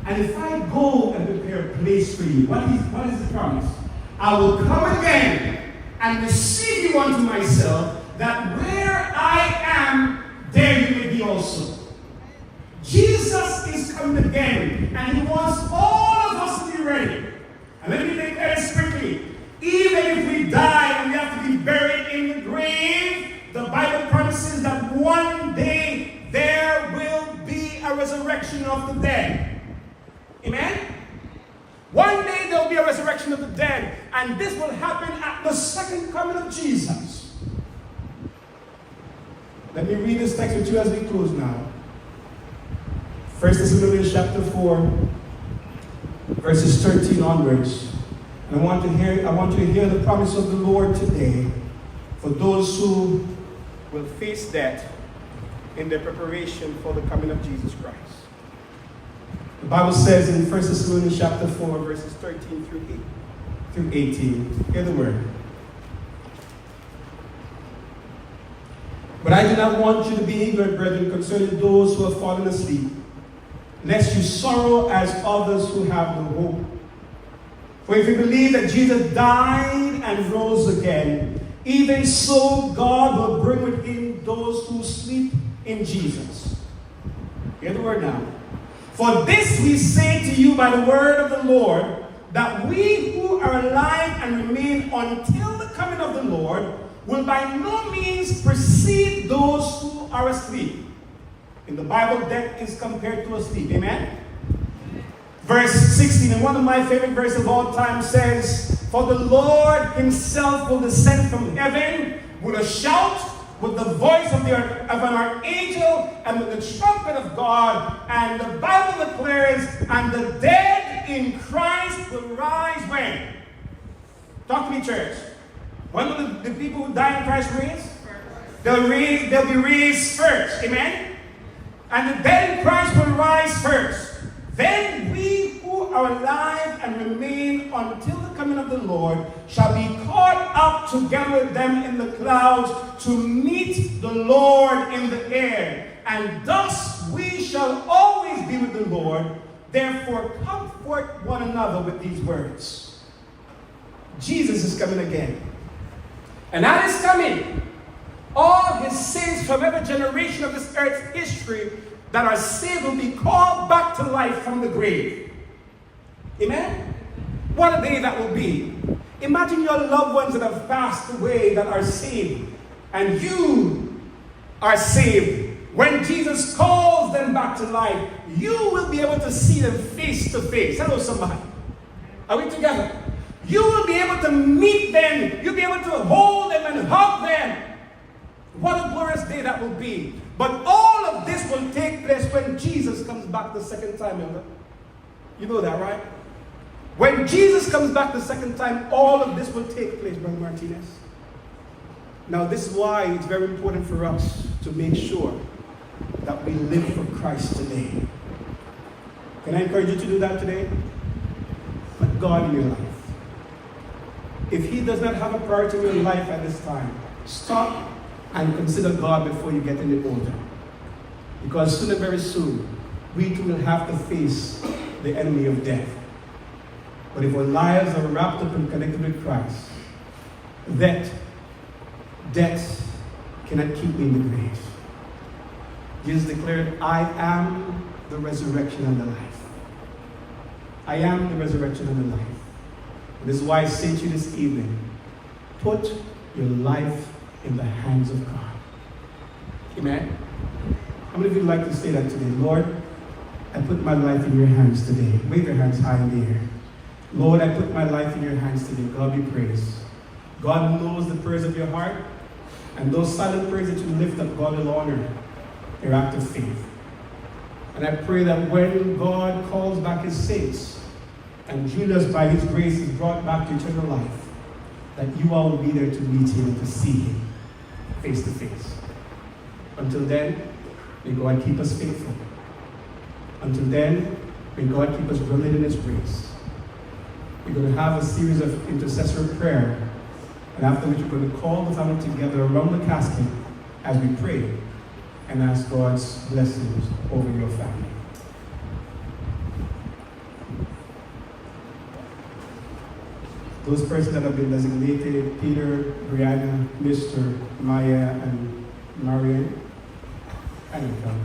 And if I go and prepare a place for you, what is the promise? I will come again and receive you unto myself, that where I am, there you may be also. Jesus is coming again, and He wants all of us to be ready. And let me make that quickly. Even if we die and we have to be buried in the grave, the Bible promises that one day there will be a resurrection of the dead. Amen? One day there will be a resurrection of the dead, and this will happen at the second coming of Jesus. Let me read this text with you as we close now. 1 Thessalonians chapter 4, verses 13 onwards. And I want you to hear the promise of the Lord today for those who will face death in their preparation for the coming of Jesus Christ. The Bible says in 1 Thessalonians chapter 4, verses 13 through 18. Hear the word. But I do not want you to be ignorant, brethren, concerning those who have fallen asleep, lest you sorrow as others who have no hope. For if you believe that Jesus died and rose again, even so God will bring with Him those who sleep in Jesus. Hear the word now. For this we say to you by the word of the Lord, that we who are alive and remain until the coming of the Lord will by no means precede those who are asleep. In the Bible, death is compared to asleep. Amen? Verse 16, and one of my favorite verses of all time says, for the Lord Himself will descend from heaven with a shout, with the voice of an archangel, and with the trumpet of God. And the Bible declares, and the dead in Christ will rise when? Talk to me, church. When will the people who die in Christ raise? They'll be raised first. Amen? And the dead in Christ will rise first. Then we who are alive and remain until the coming of the Lord shall be caught up together with them in the clouds to meet the Lord in the air. And thus we shall always be with the Lord. Therefore comfort one another with these words. Jesus is coming again. And at His coming, all His saints from every generation of this earth's history that are saved will be called back to life from the grave. Amen? What a day that will be. Imagine your loved ones that have passed away that are saved, and you are saved. When Jesus calls them back to life, you will be able to see them face to face. Hello, somebody. Are we together? You will be able to meet them. You'll be able to hold them and hug them. What a glorious day that will be. But all of this will take place when Jesus comes back the second time. You know that, right? When Jesus comes back the second time, all of this will take place, Brother Martinez. Now, this is why it's very important for us to make sure that we live for Christ today. Can I encourage you to do that today? Put God in your life. If He does not have a priority in your life at this time, stop and consider God before you get any older. Because soon and very soon, we too will have to face the enemy of death. But if our lives are wrapped up and connected with Christ, death cannot keep me in the grave. Jesus declared, I am the resurrection and the life. I am the resurrection and the life. This is why I say to you this evening, put your life in the hands of God. Amen? How many of you would like to say that today? Lord, I put my life in your hands today. Wave your hands high in the air. Lord, I put my life in your hands today. God be praised. God knows the prayers of your heart, and those silent prayers that you lift up, God will honor your act of faith. And I pray that when God calls back His saints, and Judas, by His grace, is brought back to eternal life, that you all will be there to meet Him and to see Him face to face. Until then, may God keep us faithful. Until then, may God keep us grounded in His grace. We're going to have a series of intercessory prayer, and after which we're going to call the family together around the casket as we pray and ask God's blessings over your family. Those persons that have been designated, Peter, Brianna, Mr., Maya, and Marian, I can come.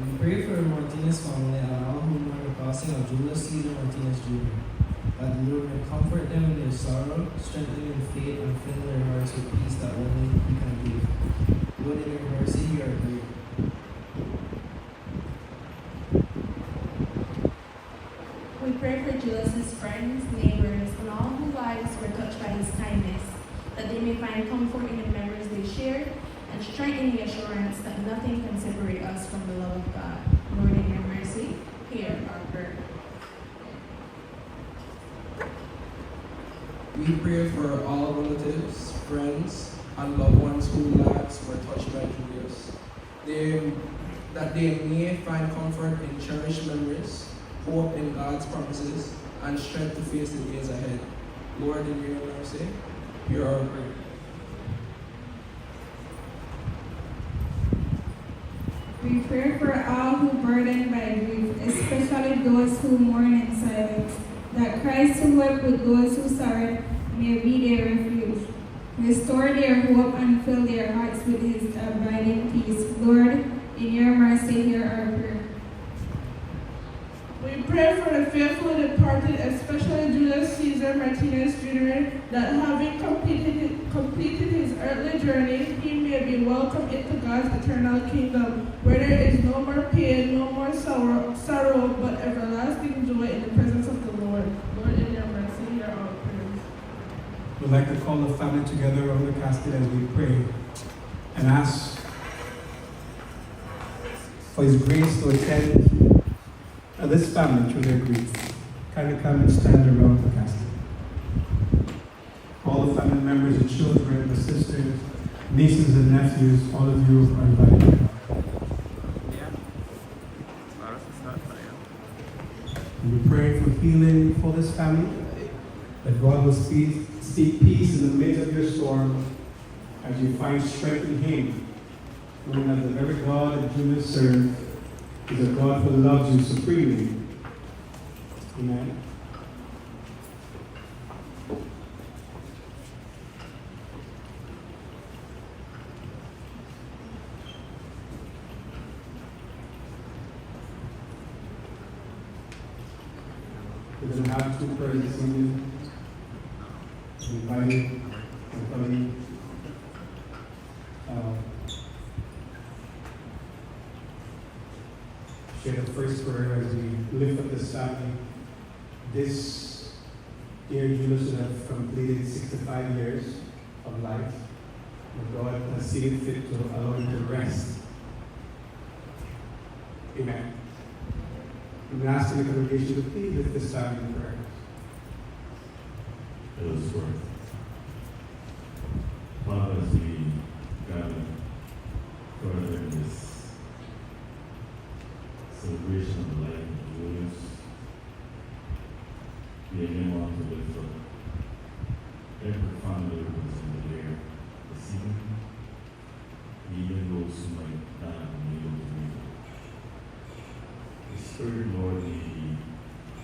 We pray for the Martinez family and all who mourn the passing of Julius Caesar Martinez Jr., that the Lord may comfort them in their sorrow, strengthen them in faith, and fill their hearts with peace that only He can give. Lord, in your mercy, hear our prayer. We pray for Julius's friends, neighbors, and all whose lives were touched by his kindness, that they may find comfort in the memories they shared and strength in the assurance that nothing can separate us from the love of God. Lord, in your mercy, hear our prayer. We pray for all relatives, friends, and loved ones whose lives were touched by Julius. That they may find comfort in cherished memories, hope in God's promises, and strength to face the days ahead. Lord, in your mercy, hear our prayer. We pray for all who burdened by grief, especially those who mourn in silence, that Christ who wept with those who sorrowed may be their refuge. Restore their hope and fill their hearts with His abiding peace. Lord, in your mercy, hear our prayer. We pray for the faithfully departed, especially Julius Caesar Martinez Jr., that having completed his earthly journey, he may be welcomed into God's eternal kingdom, where there is no more pain, no more sorrow, but everlasting joy in the presence of the Lord. Lord, in your mercy, hear our prayers. We'd like to call the family together around the casket as we pray and ask for His grace to attend this family through their grief. Kindly come and stand around the casket. All the family members, the children, the sisters, nieces and nephews, all of you are invited. We pray for healing for this family, that God will speak peace in the midst of your storm as you find strength in Him, knowing that the very God that you serve is a God who loves you supremely Amen. We're going to have two prayers this evening. Invited somebody. Share the first prayer as we lift up this family. This year, Julius would have completed 65 years of life. But God has seen it fit to allow him to rest. Amen. I'm asking the congregation to please lift this family in prayer. Let us pray. Father, as we gather further in this celebration of the life of Julius, we again want to lift up every family represented here this evening, even those who might not have been able to be there. The Spirit, Lord, may be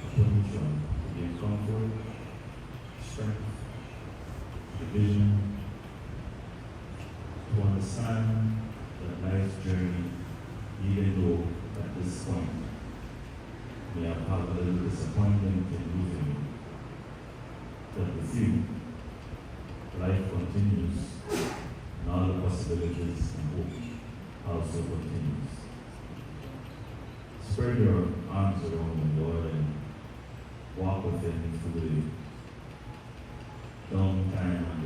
upon each one to give comfort, strength, division, to understand that life's journey, even though at this point we have had a little disappointment in losing you, that with you, life continues, and all the possibilities and hope also continues. Spread your arms around him, Lord, and walk with him through the long time and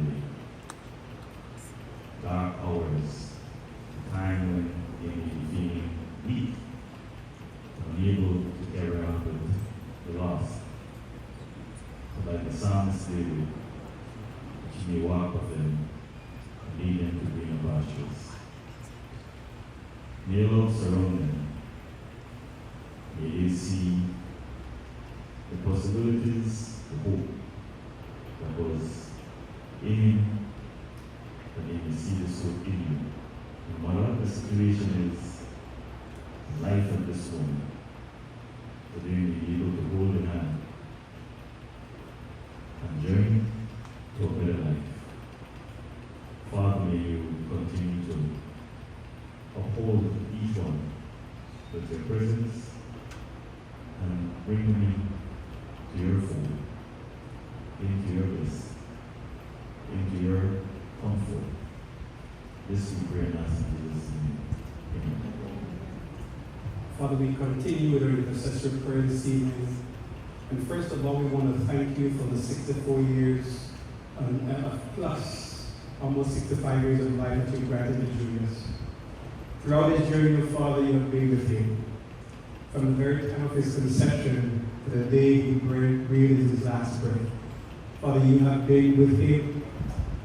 the dark hours, the time when he may be feeling weak, unable to carry on with the loss. But like the psalmist David, that you may walk with him and lead him to greener pastures. May your love surround him. May they see the possibilities, the hope that was in him, that they may see the hope in you. No matter what the situation is, life at this moment, that they may be able to hold in hand and journey to a better life. Father, may you continue to uphold each one with your presence and bring them into your fold, into your bliss, into your comfort. This we pray and ask in Jesus' name. Amen. Father, we continue with our intercessory prayer this evening. And first of all, we want to thank you for the 64 years plus almost 65 years of life that you granted to Julius. Throughout his journey, Father, you have been with him. From the very time of his conception to the day he breathed his last breath. Father, you have been with him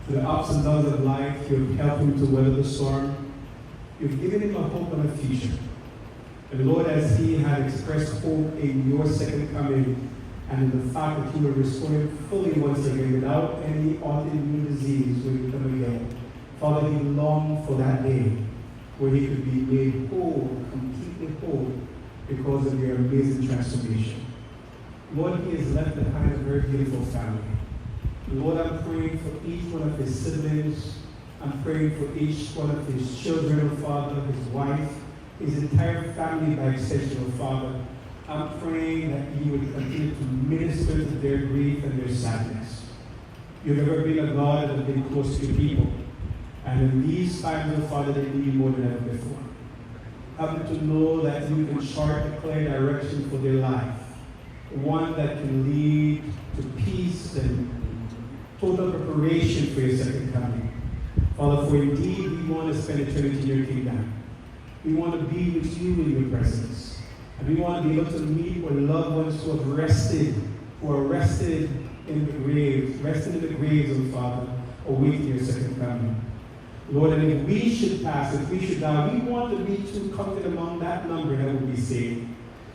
through the ups and downs of life. You have helped him to weather the storm. You've given him a hope and a future. And Lord, as he had expressed hope in your second coming and in the fact that you will restore him fully once again without any autoimmune disease when you come again. Father, he longed for that day where he could be made whole, completely whole, because of your amazing transformation. Lord, he has left behind a very beautiful family. Lord, I'm praying for each one of his siblings. I'm praying for each one of his children, oh Father, his wife, his entire family by extension, oh Father. I'm praying that you would continue to minister to their grief and their sadness. You've never been a God that has been close to your people. And in these times, oh Father, they need you more than ever before. Help them to know that you can chart a clear direction for their life. One that can lead to peace and total preparation for your second coming. Father, for indeed we want to spend eternity in your kingdom. We want to be with you in your presence. And we want to be able to meet our loved ones who have rested, who are rested in the graves, oh Father, awaiting your second coming. Lord, and if we should pass, if we should die, we want to be too counted among that number that will be saved.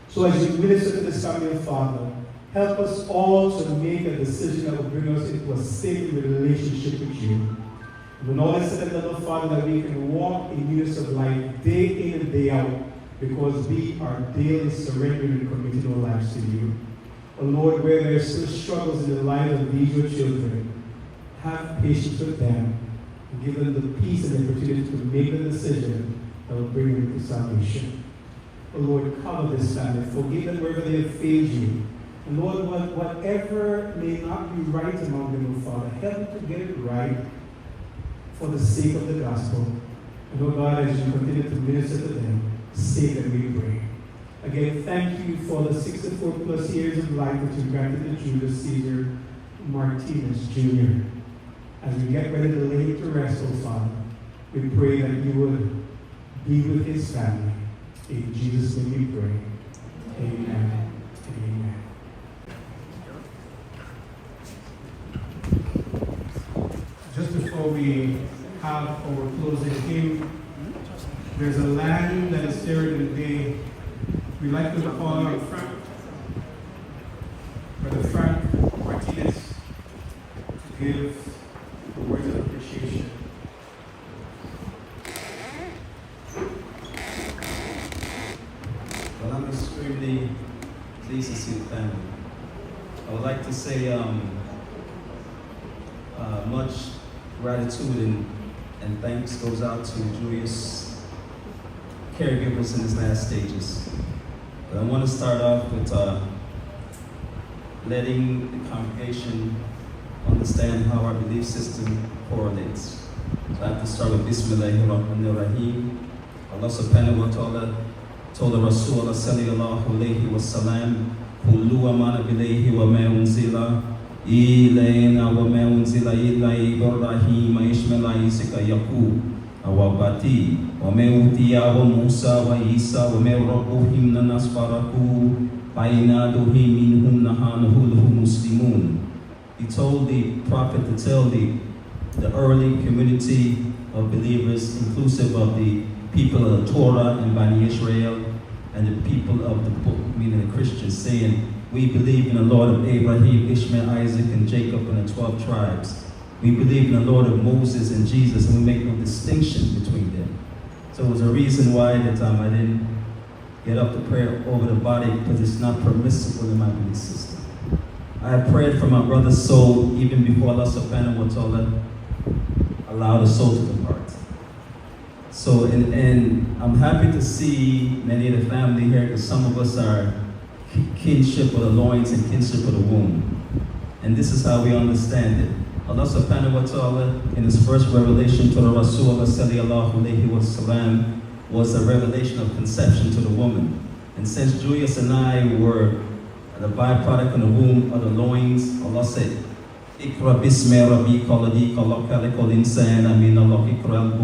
So as you minister to this family, Father, help us all to make a decision that will bring us into a saving relationship with you. And when all is said and done, Father, that we can walk in newness of life day in and day out, because we are daily surrendering and committing our lives to you. Oh Lord, where there are still struggles in the lives of these your children, have patience with them and give them the peace and the opportunity to make the decision that will bring them to salvation. Oh Lord, cover this family. Forgive them wherever they have failed you. And Lord, whatever may not be right among them, oh Father, help them to get it right for the sake of the gospel. And oh God, as you continue to minister to them, save them, we pray. Again, thank you for the 64 plus years of life that you granted to Julius Caesar Martinez Jr. As we get ready to lay him to rest, oh Father, we pray that you would be with his family. In Jesus' name we pray. Amen. Amen. Just before we have our closing hymn, there's a lamb that is stirred in the day. We'd like to call on Brother Frank Martinez to give the words of appreciation. Well, I'm extremely pleased to see the family. I would like to say much gratitude and thanks goes out to Julius' caregivers in his last stages. But I want to start off with letting the congregation understand how our belief system correlates. So I have to start with Bismillahirrahmanirrahim. Allah subhanahu wa ta'ala told the Rasul sallallahu alayhi wa sallam, Kullu amana bilayhi wa ma unzila ilayna wa ma unzila illa Ibrahim Ishmael Isaac Yaqub awabati wa ma utiya wa Musa wa Isa wa ma rabbuhum nasfarahu bainaduhum minhum nahanu muslimun. He told the prophet to tell the early community of believers, inclusive of the people of the Torah and Bani Israel, and the people of the book, meaning the Christians, saying, we believe in the Lord of Abraham, Ishmael, Isaac, and Jacob, and the 12 tribes. We believe in the Lord of Moses and Jesus, and we make no distinction between them. So it was a reason why at the time I didn't get up to pray over the body, because it's not permissible in my belief system. I had prayed for my brother's soul even before Allah subhanahu wa ta'ala allowed the soul to depart. So, and I'm happy to see many of the family here, because some of us are kinship of the loins and kinship of the womb. And this is how we understand it. Allah subhanahu wa ta'ala, in his first revelation to the Rasul sallallahu alayhi wa sallam, was a revelation of conception to the woman. And since Julius and I were the byproduct in the womb of the loins, Allah said, Ikra bismi rabbika alladhi khalaqal insana min al-ikram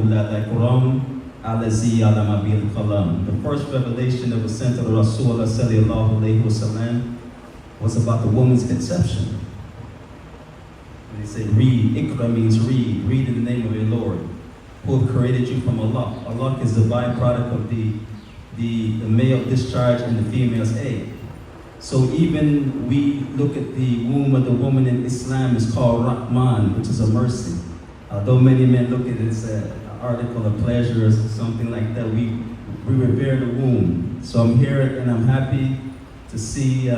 alazi alama bil kalam. The first revelation that was sent to the Rasul sallallahu alayhi wa sallam was about the woman's conception. And he said, read. Ikra means read. Read in the name of your Lord, who have created you from Allah. Allah is the byproduct of the male discharge and the female's egg. So even we look at the womb of the woman in Islam is called Rahman, which is a mercy. Although many men look at it as an article of pleasure or something like that, we revere the womb. So I'm here and I'm happy to see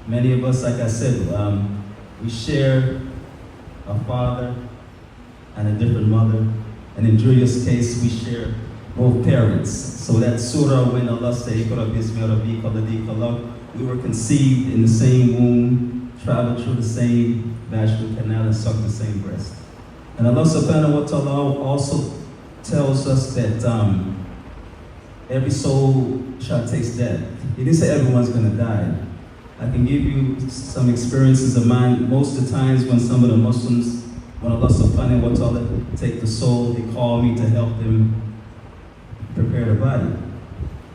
many of us, like I said, we share a father and a different mother. And in Julius' case, we share both parents. So that surah, when Allah says, we were conceived in the same womb, traveled through the same vaginal canal, and sucked the same breast. And Allah subhanahu wa ta'ala also tells us that every soul shall taste death. He didn't say everyone's going to die. I can give you some experiences of mine. Most of the times when some of the Muslims, when Allah subhanahu wa ta'ala take the soul, they call me to help them prepare the body.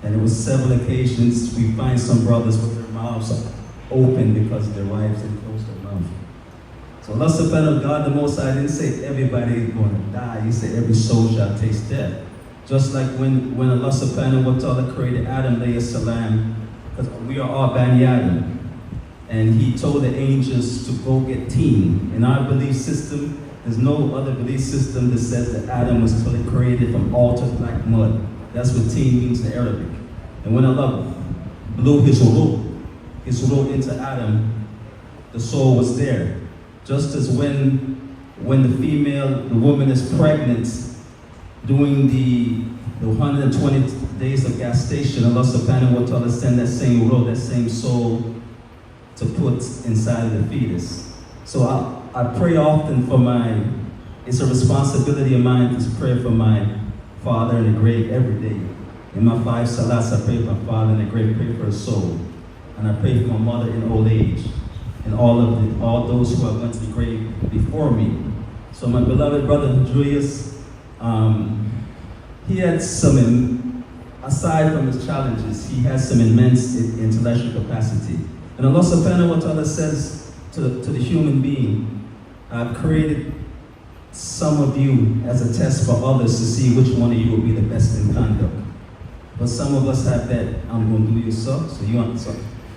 And it was several occasions we find some brothers with their mouths open because their wives didn't close their mouth. So Allah subhanahu wa ta'ala, the Most High, didn't say everybody is going to die. He said every soul shall taste death. Just like when Allah subhanahu wa ta'ala created Adam alayhi salam, because we are all Bani Adam, and he told the angels to go get teen. In our belief system, there's no other belief system that says that Adam was created from altered black mud. That's what teen means in Arabic. And when Allah blew his ruh his robe into Adam, the soul was there. Just as when the woman is pregnant, doing the 120 days of gestation, Allah subhanahu wa ta'ala send that same robe, that same soul to put inside of the fetus. So I pray often for it's a responsibility of mine to pray for my father in the grave every day. In my 5 salats, I pray for my father in the grave, pray for his soul. And I pray for my mother in old age, and all those who have went to the grave before me. So my beloved brother Julius, he had some, aside from his challenges, he has some immense intellectual capacity. And Allah subhanahu wa ta'ala says to the human being, I've created some of you as a test for others to see which one of you will be the best in conduct. But some of us have that, I'm going to do you so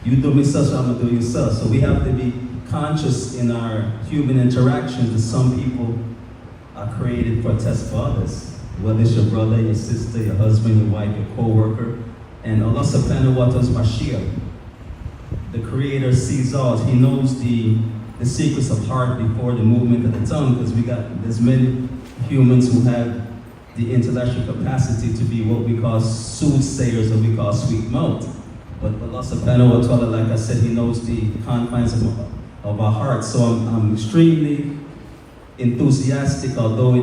you do me so I'm going to do you so. So we have to be conscious in our human interactions that some people are created for a test for others. Whether it's your brother, your sister, your husband, your wife, your co-worker. And Allah subhanahu wa ta'ala is Mashiach. The Creator sees all. He knows the secrets of heart before the movement of the tongue, because there's many humans who have the intellectual capacity to be what we call soothsayers or we call sweet mouth. But Allah subhanahu wa ta'ala, like I said, He knows the confines of our hearts. So I'm extremely enthusiastic, although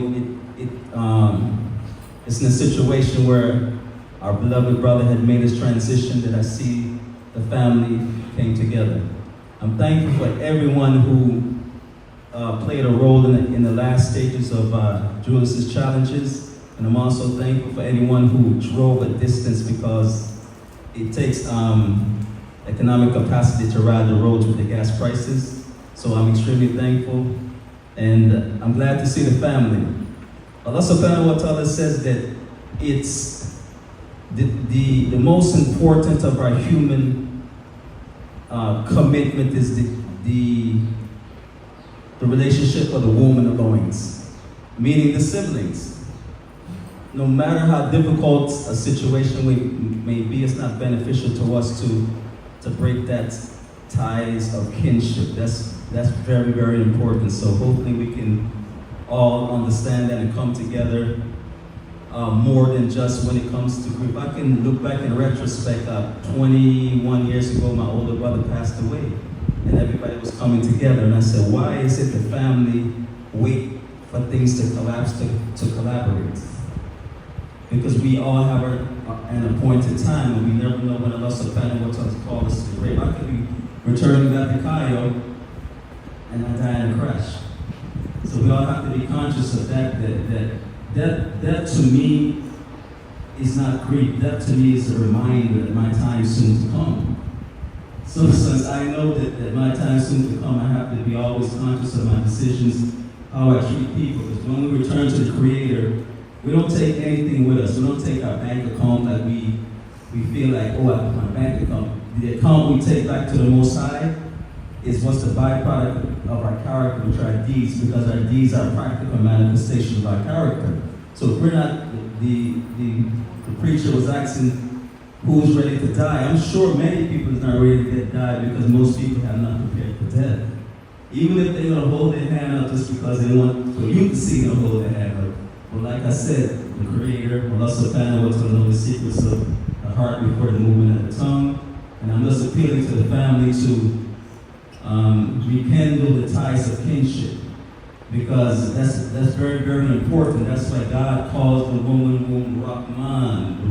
it's in a situation where our beloved brother had made his transition, that I see the family came together. I'm thankful for everyone who played a role in the last stages of Julius's challenges, and I'm also thankful for anyone who drove a distance, because it takes economic capacity to ride the roads with the gas prices. So I'm extremely thankful, and I'm glad to see the family. Allah subhanahu wa ta'ala says that it's the most important of our human commitment is the relationship of the womb and the loins, meaning the siblings. No matter how difficult a situation may be, it's not beneficial to us to break that ties of kinship. That's very, very important. So hopefully we can all understand that and come together more than just when it comes to grief. I can look back in retrospect, 21 years ago, my older brother passed away, and everybody was coming together, and I said, why is it the family wait for things to collapse to collaborate? Because we all have an appointed time, and we never know when Allah subhanahu wa ta'ala call us to the grave. I could be returning back to Cairo, and I die in a crash. So we all have to be conscious of that to me is not grief. That to me is a reminder that my time is soon to come. So since I know that my time is soon to come, I have to be always conscious of my decisions, how I treat people. Because when we return to the Creator, we don't take anything with us. We don't take our bank account that we feel like, oh, I put my bank account. The account we take back to the Most High is what's the byproduct of our character, which are our deeds, because our deeds are practical manifestations of our character. So if we're not, the preacher was asking who's ready to die. I'm sure many people is not ready to die because most people have not prepared for death. Even if they're going to hold their hand out just because they want for you to see them hold their hand out. But like I said, the Creator, Allah subhanahu wa ta'ala knows the secrets of the heart before the movement of the tongue. And I'm just appealing to the family to rekindle the ties of kinship, because that's very, very important. That's why God calls the woman womb Rahman. The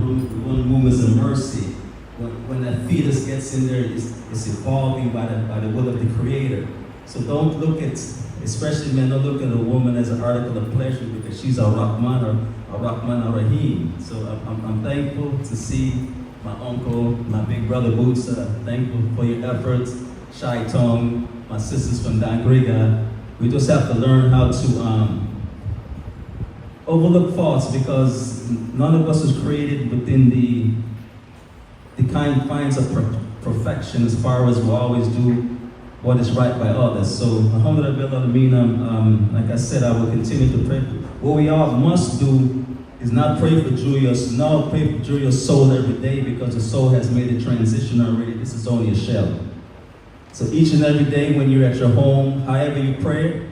woman womb is a mercy. When that fetus gets in there, it's evolving by the will of the Creator. So don't look at, especially men, don't look at a woman as an article of pleasure because she's a Rahman or a Rahman or Rahim. So I'm thankful to see my uncle, my big brother Boots. Thankful for your efforts. Shai Tong, my sisters from Dangriga. We just have to learn how to overlook faults, because none of us is created within the confines of perfection, as far as we always do what is right by others. So, alhamdulillah, like I said, I will continue to pray. What we all must do is not pray for Julius, pray for Julius' soul every day, because the soul has made a transition already. This is only a shell. So each and every day when you're at your home, however you pray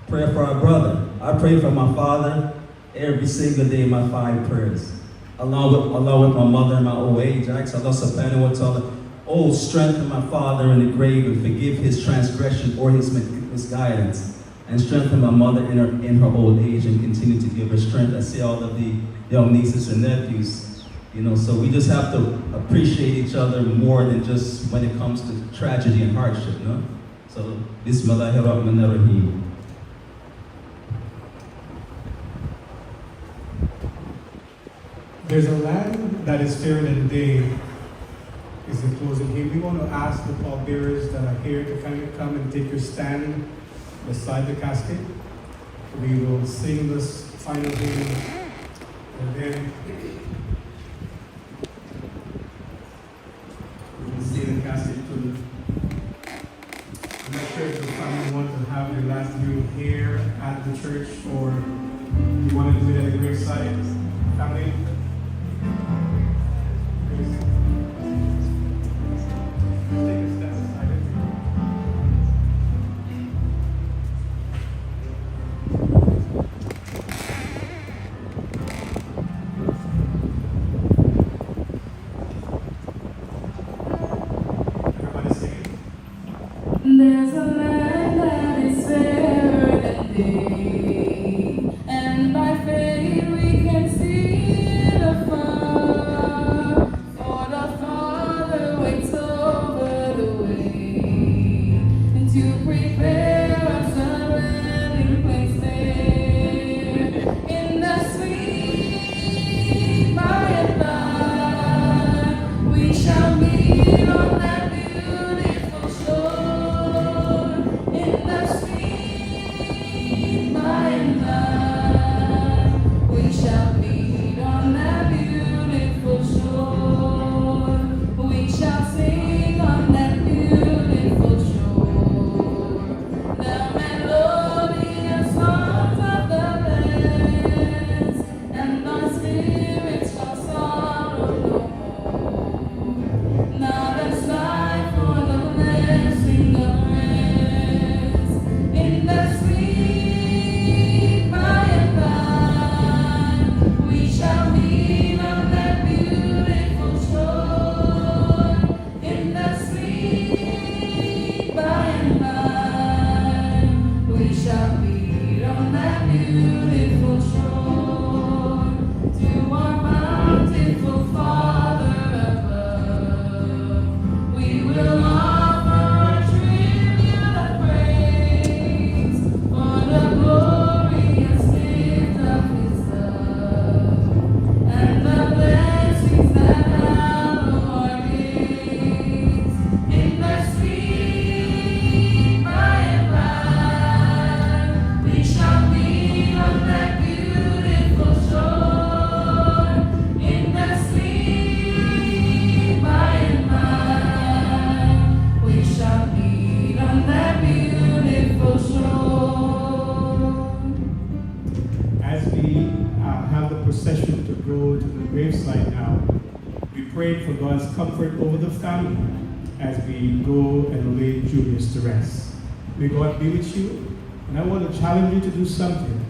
for our brother. I pray for my father every single day, my 5 prayers. Along with my mother in my old age. I ask Allah subhanahu wa ta'ala, oh, strengthen my father in the grave and forgive his transgression or his misguidance. And strengthen my mother in her old age and continue to give her strength. I see all of the young nieces and nephews. So we just have to appreciate each other more than just when it comes to tragedy and hardship, So, Bismillahirrahmanirrahim. There's a land that is fairer than day is the closing hymn. We want to ask the pallbearers that are here to kindly come and take your stand beside the casket. We will sing this final hymn and then we will see the casket too. I'm not sure if the family want to have their last viewing here at the church or you want to do it at the graveside. Family? There's a land that is fairer than day, and by faith we can see it afar. For the Father waits over the way, and to prepare us a landing place there. In the sweet by and by, we shall meet on that beautiful shore. procession to go to the gravesite now. We pray for God's comfort over the family as we go and lay Julius to rest. May God be with you. And I want to challenge you to do something.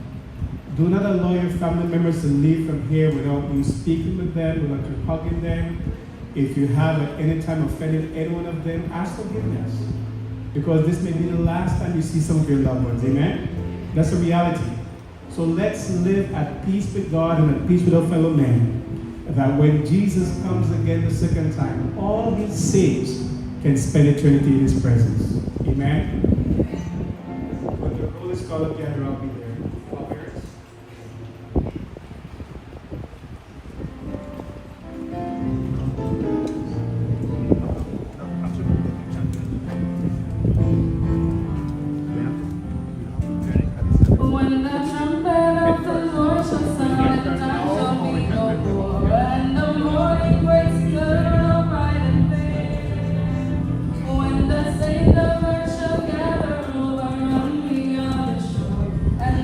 Do not allow your family members to leave from here without you speaking with them, without you hugging them. If you have at any time offended any one of them, ask forgiveness. Because this may be the last time you see some of your loved ones. Amen? That's a reality. So let's live at peace with God and at peace with our fellow men. That when Jesus comes again the second time, all his saints can spend eternity in his presence. Amen? When the roll is called up, gather, I'll be there. When the trumpet of the Lord shall sound, and time shall be no more, and the morning breaks through bright and fair. When the saints of earth shall gather over on me on the shore, and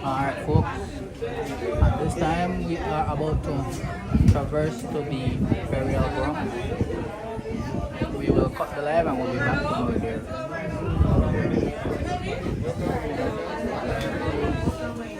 Alright, folks. At this time, we are about to traverse to the burial ground. We will cut the live and we'll be back to over there.